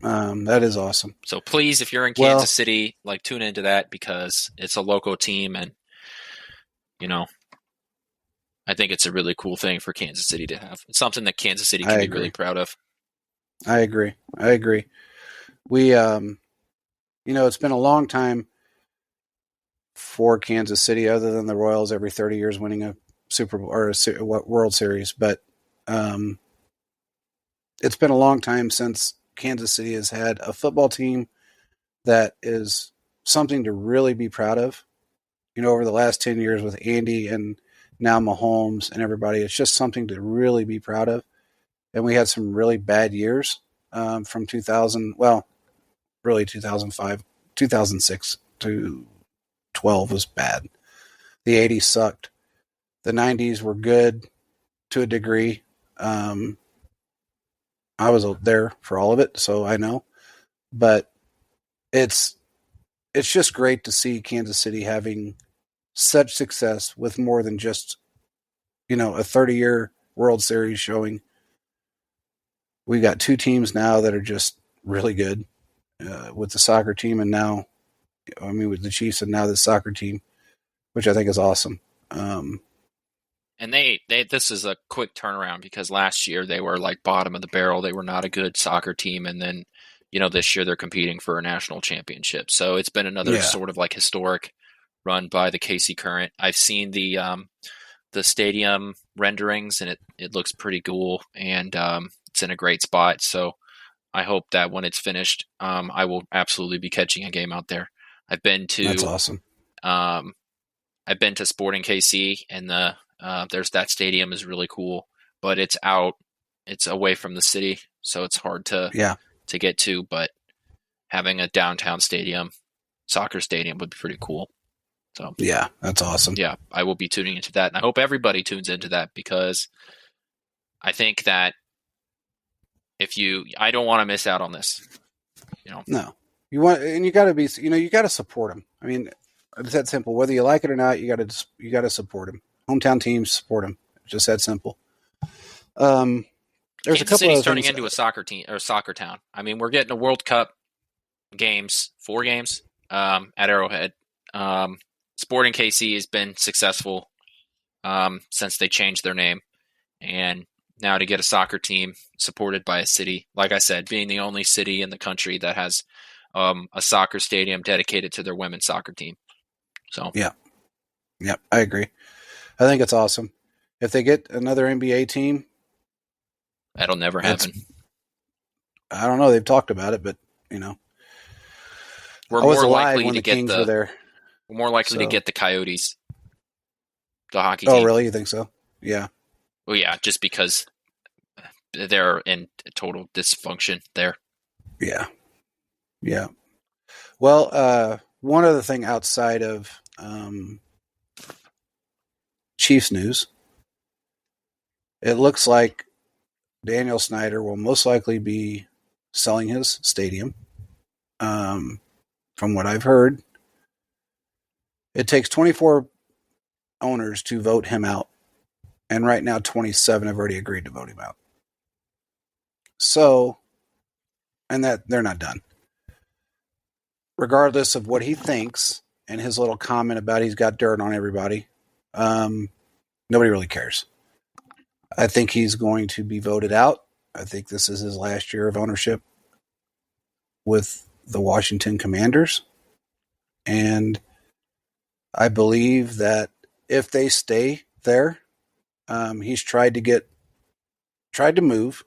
that is awesome. So please, if you're in Kansas City, tune into that because it's a local team, and I think it's a really cool thing for Kansas City to have. It's something that Kansas City can be really proud of. I agree. We it's been a long time for Kansas City, other than the Royals every 30 years winning a Super Bowl or a World Series. But it's been a long time since Kansas City has had a football team that is something to really be proud of. Over the last 10 years with Andy and now Mahomes and everybody, it's just something to really be proud of. And we had some really bad years from 2000. Well, really 2005, 2006 to 12 was bad. The 80s sucked. The 90s were good to a degree. I was there for all of it, so I know. But it's just great to see Kansas City having such success with more than just, a 30-year World Series showing. We've got two teams now that are just really good with the soccer team, and now, with the Chiefs and now the soccer team, which I think is awesome. And this is a quick turnaround because last year they were like bottom of the barrel. They were not a good soccer team, and then this year they're competing for a national championship. So it's been another sort of like historic run by the KC Current. I've seen the stadium renderings, and it looks pretty cool, and it's in a great spot. So I hope that when it's finished, I will absolutely be catching a game out there. I've been to That's awesome. I've been to Sporting KC, and there's that stadium is really cool, but it's away from the city, so it's hard to get to. But having a downtown soccer stadium would be pretty cool. So yeah, that's awesome. Yeah, I will be tuning into that, and I hope everybody tunes into that because I think that I don't want to miss out on this. No, you got to be, you got to support them. I mean, it's that simple. Whether you like it or not, you got to support them. Hometown teams, support them. It's just that simple. There's Kansas a couple City's of turning things. into a soccer team or soccer town. I mean, we're getting a World Cup games, 4 games at Arrowhead. Sporting KC has been successful since they changed their name, and now to get a soccer team supported by a city, like I said, being the only city in the country that has a soccer stadium dedicated to their women's soccer team. So yeah, I agree. I think it's awesome. If they get another NBA team, that'll never happen. I don't know. They've talked about it, but we're more likely to get Kings were there. We're more likely to get the Coyotes, the hockey team. Oh, really? You think so? Yeah. Well, yeah, just because they're in total dysfunction there. Yeah. Yeah. Well, one other thing outside of Chiefs news, it looks like Daniel Snyder will most likely be selling his stadium. From what I've heard, it takes 24 owners to vote him out. And right now, 27 have already agreed to vote him out. So, and that they're not done. Regardless of what he thinks and his little comment about he's got dirt on everybody, nobody really cares. I think he's going to be voted out. I think this is his last year of ownership with the Washington Commanders. And I believe that if they stay there, he's tried to move,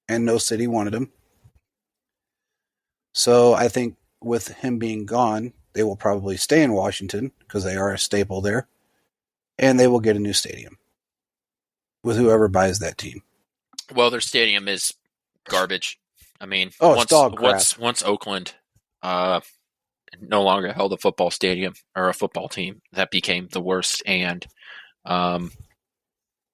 and no city wanted him. So I think with him being gone, they will probably stay in Washington because they are a staple there, and they will get a new stadium with whoever buys that team. Well, their stadium is garbage. I mean, once Oakland no longer held a football stadium or a football team, that became the worst. And I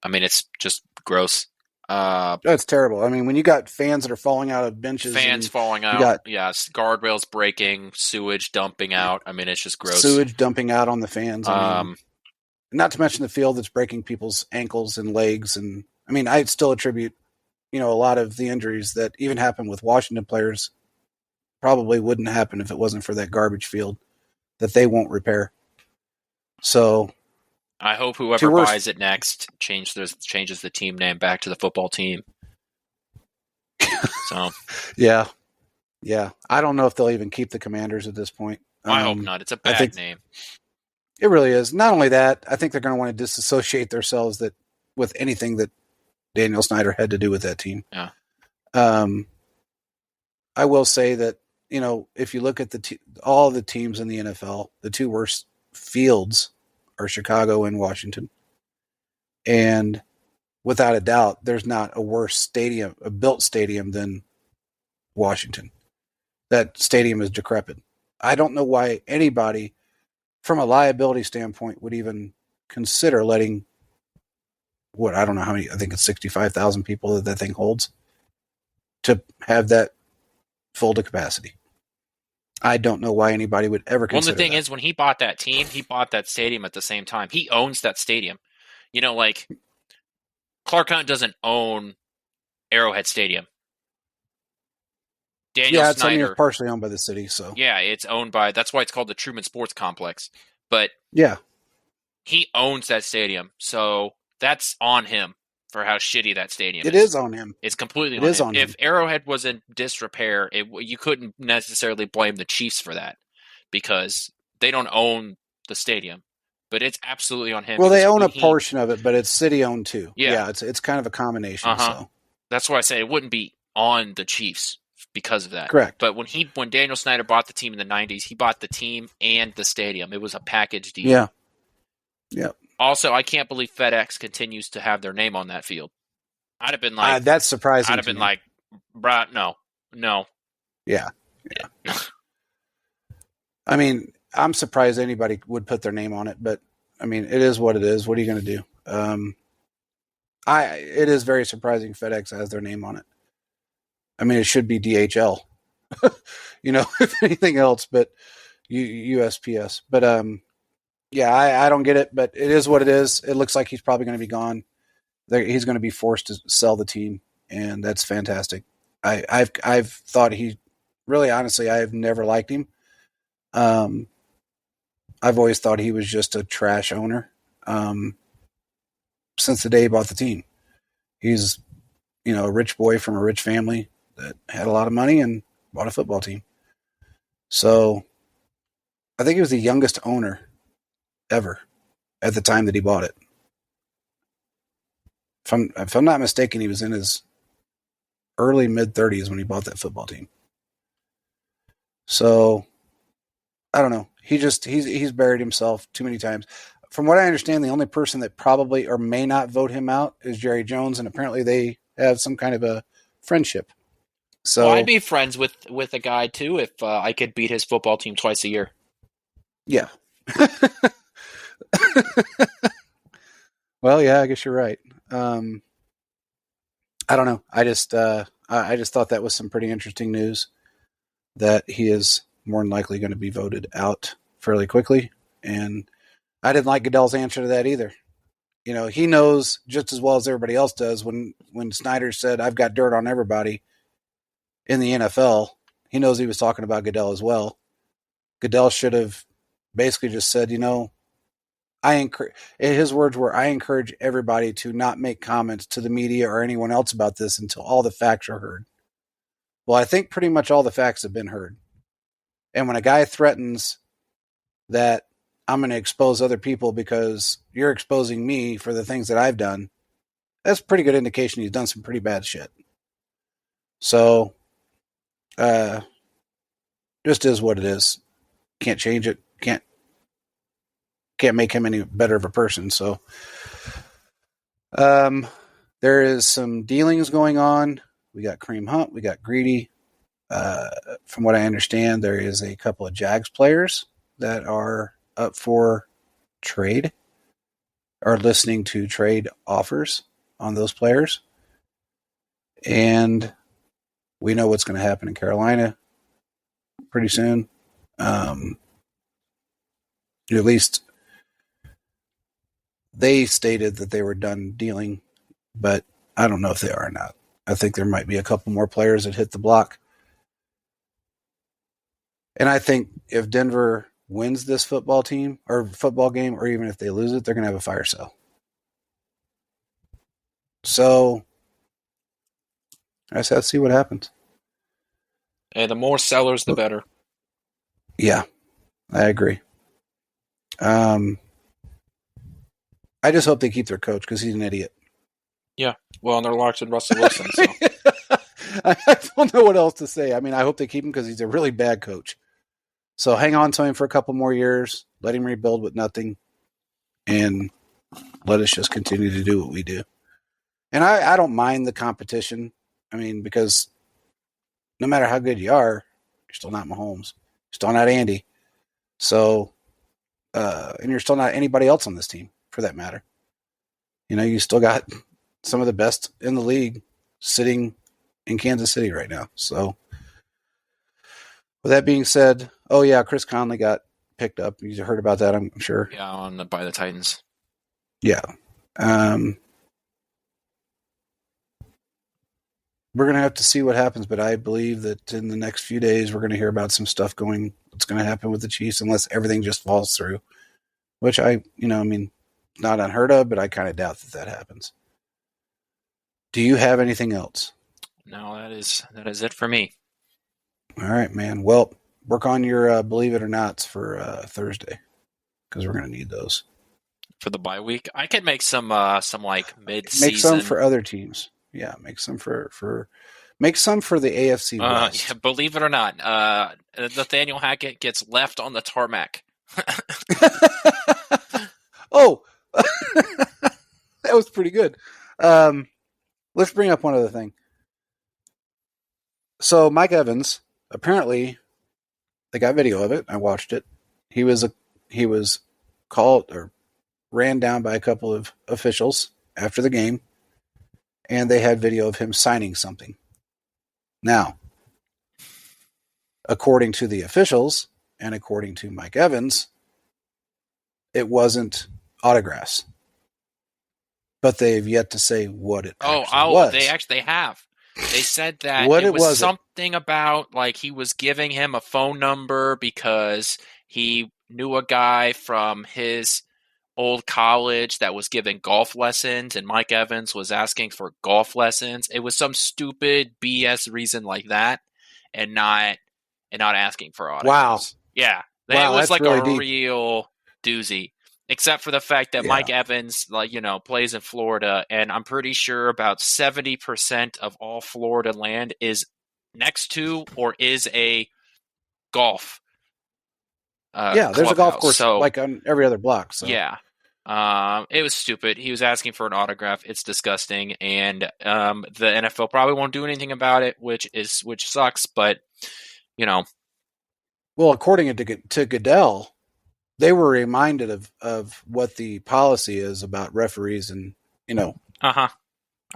mean, it's just gross. That's terrible. I mean, when you got fans that are falling out of benches, guardrails breaking, sewage dumping out. I mean, it's just gross. Sewage dumping out on the fans. I mean, not to mention the field that's breaking people's ankles and legs. And I mean, I still attribute, a lot of the injuries that even happened with Washington players probably wouldn't happen if it wasn't for that garbage field that they won't repair. So I hope whoever buys it next changes the team name back to the football team. So yeah. I don't know if they'll even keep the Commanders at this point. I hope not. It's a bad name. It really is. Not only that, I think they're going to want to disassociate themselves with anything that Daniel Snyder had to do with that team. Yeah. I will say that if you look at all the teams in the NFL, the two worst fields are Chicago and Washington. And without a doubt, there's not a worse built stadium than Washington. That stadium is decrepit. I don't know why anybody, from a liability standpoint, would even consider letting I don't know how many, I think it's 65,000 people that thing holds, to have that full to capacity. I don't know why anybody would ever consider the thing is, when he bought that team, he bought that stadium at the same time. He owns that stadium. Clark Hunt doesn't own Arrowhead Stadium. Daniel Yeah, it's Snyder, partially owned by the city, so yeah, it's owned by. That's why it's called the Truman Sports Complex. But yeah, he owns that stadium, so that's on him for how shitty that stadium it is. is on him. It's completely It on is him. on If him. Arrowhead was in disrepair, you couldn't necessarily blame the Chiefs for that because they don't own the stadium. But it's absolutely on him. Well, they because own when a portion of it, but it's city owned too. Yeah. Yeah, it's kind of a combination. Uh-huh. So That's why I say it wouldn't be on the Chiefs because of that. correct. But when Daniel Snyder bought the team in the 90s, he bought the team and the stadium. It was a package deal. Yeah. Yep. Also, I can't believe FedEx continues to have their name on that field. I'd have been like, That's surprising. I'd have been like, bruh, no. Yeah. I mean, I'm surprised anybody would put their name on it, but I mean, it is what it is. What are you going to do? It is very surprising FedEx has their name on it. I mean, it should be DHL, if anything else, but USPS. But yeah, I don't get it, but it is what it is. It looks like he's probably going to be gone. He's going to be forced to sell the team, and that's fantastic. I've thought really honestly, I have never liked him. I've always thought he was just a trash owner. Since the day he bought the team, he's a rich boy from a rich family that had a lot of money and bought a football team. So I think he was the youngest owner ever at the time that he bought it. If I'm not mistaken, he was in his early mid-30s when he bought that football team. So I don't know. He's buried himself too many times. From what I understand, the only person that probably or may not vote him out is Jerry Jones, and apparently they have some kind of a friendship. So I'd be friends with a guy too if I could beat his football team twice a year. Yeah. Well, yeah, I guess you're right. I don't know. I just thought that was some pretty interesting news that he is more than likely going to be voted out fairly quickly. And I didn't like Goodell's answer to that either. He knows just as well as everybody else does when Snyder said, I've got dirt on everybody in the NFL, he knows he was talking about Goodell as well. Goodell should have basically just said, his words were, I encourage everybody to not make comments to the media or anyone else about this until all the facts are heard. Well, I think pretty much all the facts have been heard. And when a guy threatens that I'm going to expose other people because you're exposing me for the things that I've done, that's a pretty good indication he's done some pretty bad shit. So, just is what it is. Can't change it. Can't make him any better of a person. So, there is some dealings going on. We got Kareem Hunt. We got Greedy. From what I understand, there is a couple of Jags players that are up for trade or listening to trade offers on those players. And we know what's going to happen in Carolina pretty soon. At least they stated that they were done dealing, but I don't know if they are or not. I think there might be a couple more players that hit the block. And I think if Denver wins this football game, or even if they lose it, they're going to have a fire sale. So I just have to see what happens. And the more sellers, the better. Yeah, I agree. I just hope they keep their coach because he's an idiot. Yeah, well, and they're locked in Russell Wilson. So. I don't know what else to say. I mean, I hope they keep him because he's a really bad coach. So hang on to him for a couple more years, let him rebuild with nothing, and let us just continue to do what we do. And I don't mind the competition. I mean, because no matter how good you are, you're still not Mahomes. You're still not Andy. So, and you're still not anybody else on this team, for that matter. You still got some of the best in the league sitting in Kansas City right now. So, with that being said, oh yeah, Chris Conley got picked up. You heard about that, I'm sure. Yeah, by the Titans. Yeah. we're going to have to see what happens, but I believe that in the next few days we're going to hear about some stuff that's going to happen with the Chiefs unless everything just falls through, which not unheard of, but I kind of doubt that happens. Do you have anything else? No, that is it for me. All right, man. Well, work on your believe it or nots for Thursday because we're going to need those for the bye week. I could make some like mid-season. Make some for other teams. Yeah, make some for the AFC West. Yeah, believe it or not, Nathaniel Hackett gets left on the tarmac. Oh, that was pretty good. Let's bring up one other thing. So Mike Evans, apparently, they got video of it. I watched it. He was called or ran down by a couple of officials after the game, and they had video of him signing something. Now, according to the officials and according to Mike Evans, it wasn't autographs. But they've yet to say what it actually was. They have. They said that it was something about like he was giving him a phone number because he knew a guy from his old college that was giving golf lessons, and Mike Evans was asking for golf lessons. It was some stupid BS reason like that, and not asking for autographs. Wow. Yeah. It was like really a real doozy. Except for the fact that Mike Evans, plays in Florida, and I'm pretty sure about 70% of all Florida land is next to or is a golf. There's a golf course like on every other block. So. Yeah, it was stupid. He was asking for an autograph. It's disgusting, and the NFL probably won't do anything about it, which sucks. But well, according to Goodell. They were reminded of what the policy is about referees and, I'm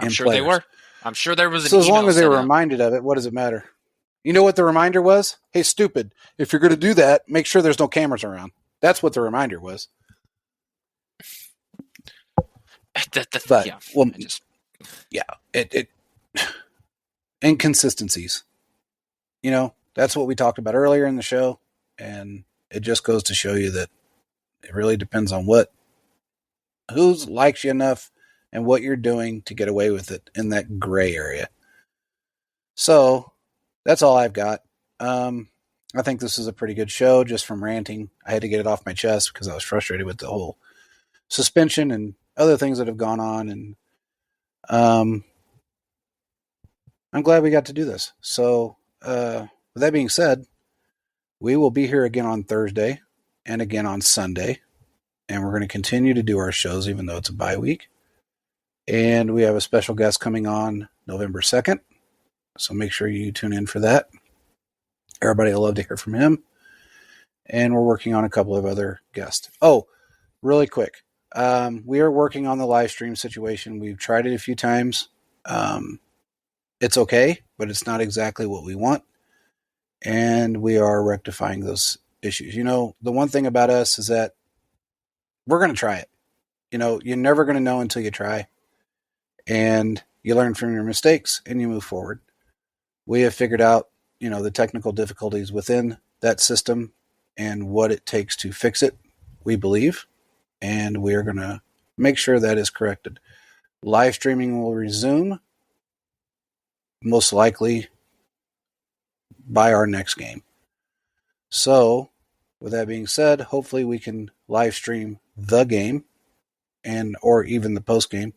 sure players. They were. I'm sure there was an So as long as they were reminded of it, what does it matter? You know what the reminder was? Hey, stupid, if you're going to do that, make sure there's no cameras around. That's what the reminder was. Inconsistencies. That's what we talked about earlier in the show, and it just goes to show you that it really depends on who likes you enough and what you're doing to get away with it in that gray area. So that's all I've got. I think this is a pretty good show just from ranting. I had to get it off my chest because I was frustrated with the whole suspension and other things that have gone on. And I'm glad we got to do this. So with that being said, we will be here again on Thursday and again on Sunday. And we're going to continue to do our shows even though it's a bye week. And we have a special guest coming on November 2nd. So make sure you tune in for that. Everybody will love to hear from him. And we're working on a couple of other guests. Oh, really quick. We are working on the live stream situation. We've tried it a few times. It's okay, but it's not exactly what we want. And we are rectifying those issues. The one thing about us is that we're going to try it. You're never going to know until you try. And you learn from your mistakes and you move forward. We have figured out, the technical difficulties within that system and what it takes to fix it, we believe. And we are going to make sure that is corrected. Live streaming will resume, most likely by our next game. So, with that being said, hopefully we can live stream the game or even the post game.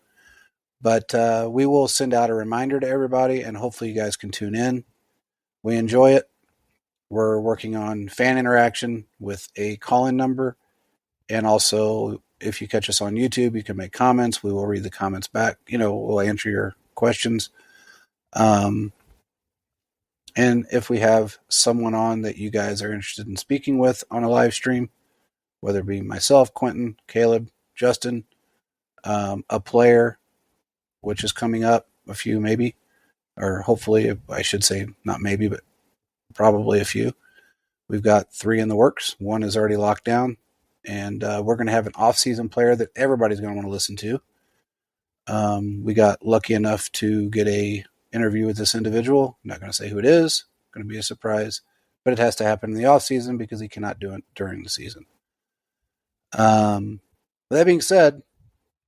But we will send out a reminder to everybody, and hopefully you guys can tune in. We enjoy it. We're working on fan interaction with a call-in number. And also, if you catch us on YouTube, you can make comments. We will read the comments back. We'll answer your questions. And if we have someone on that you guys are interested in speaking with on a live stream, whether it be myself, Quentin, Caleb, Justin, a player, which is coming up, a few maybe, or hopefully, I should say not maybe, but probably a few. We've got 3 in the works. 1 is already locked down, and we're going to have an off-season player that everybody's going to want to listen to. We got lucky enough to get a interview with this individual. I'm not going to say who it is. Going to be a surprise, but it has to happen in the off season because he cannot do it during the season. With that being said,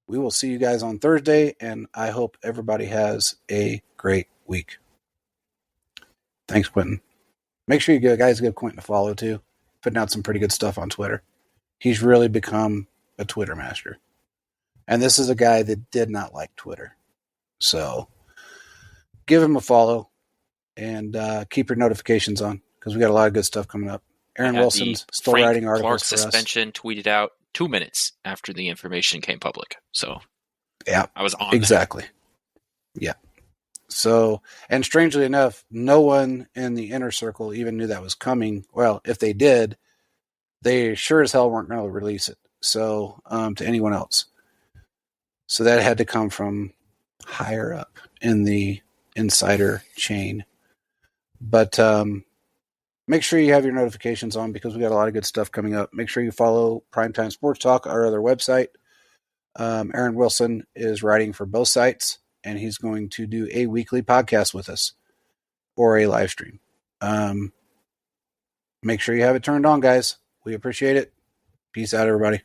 we will see you guys on Thursday, and I hope everybody has a great week. Thanks, Quentin. Make sure you guys give Quentin a follow too. Putting out some pretty good stuff on Twitter. He's really become a Twitter master. And this is a guy that did not like Twitter. So give him a follow and keep your notifications on because we got a lot of good stuff coming up. Aaron Wilson's still Frank writing articles Clark for us. suspension tweeted out 2 minutes after the information came public. So yeah, I was on exactly. That. Yeah. So, and strangely enough, no one in the inner circle even knew that was coming. Well, if they did, they sure as hell weren't going to release it. So, to anyone else. So that had to come from higher up in the insider chain. But make sure you have your notifications on because we got a lot of good stuff coming up. Make sure you follow Primetime Sports Talk, our other website. Aaron Wilson is writing for both sites, and he's going to do a weekly podcast with us or a live stream. Make sure you have it turned on, guys. We appreciate it. Peace out, everybody.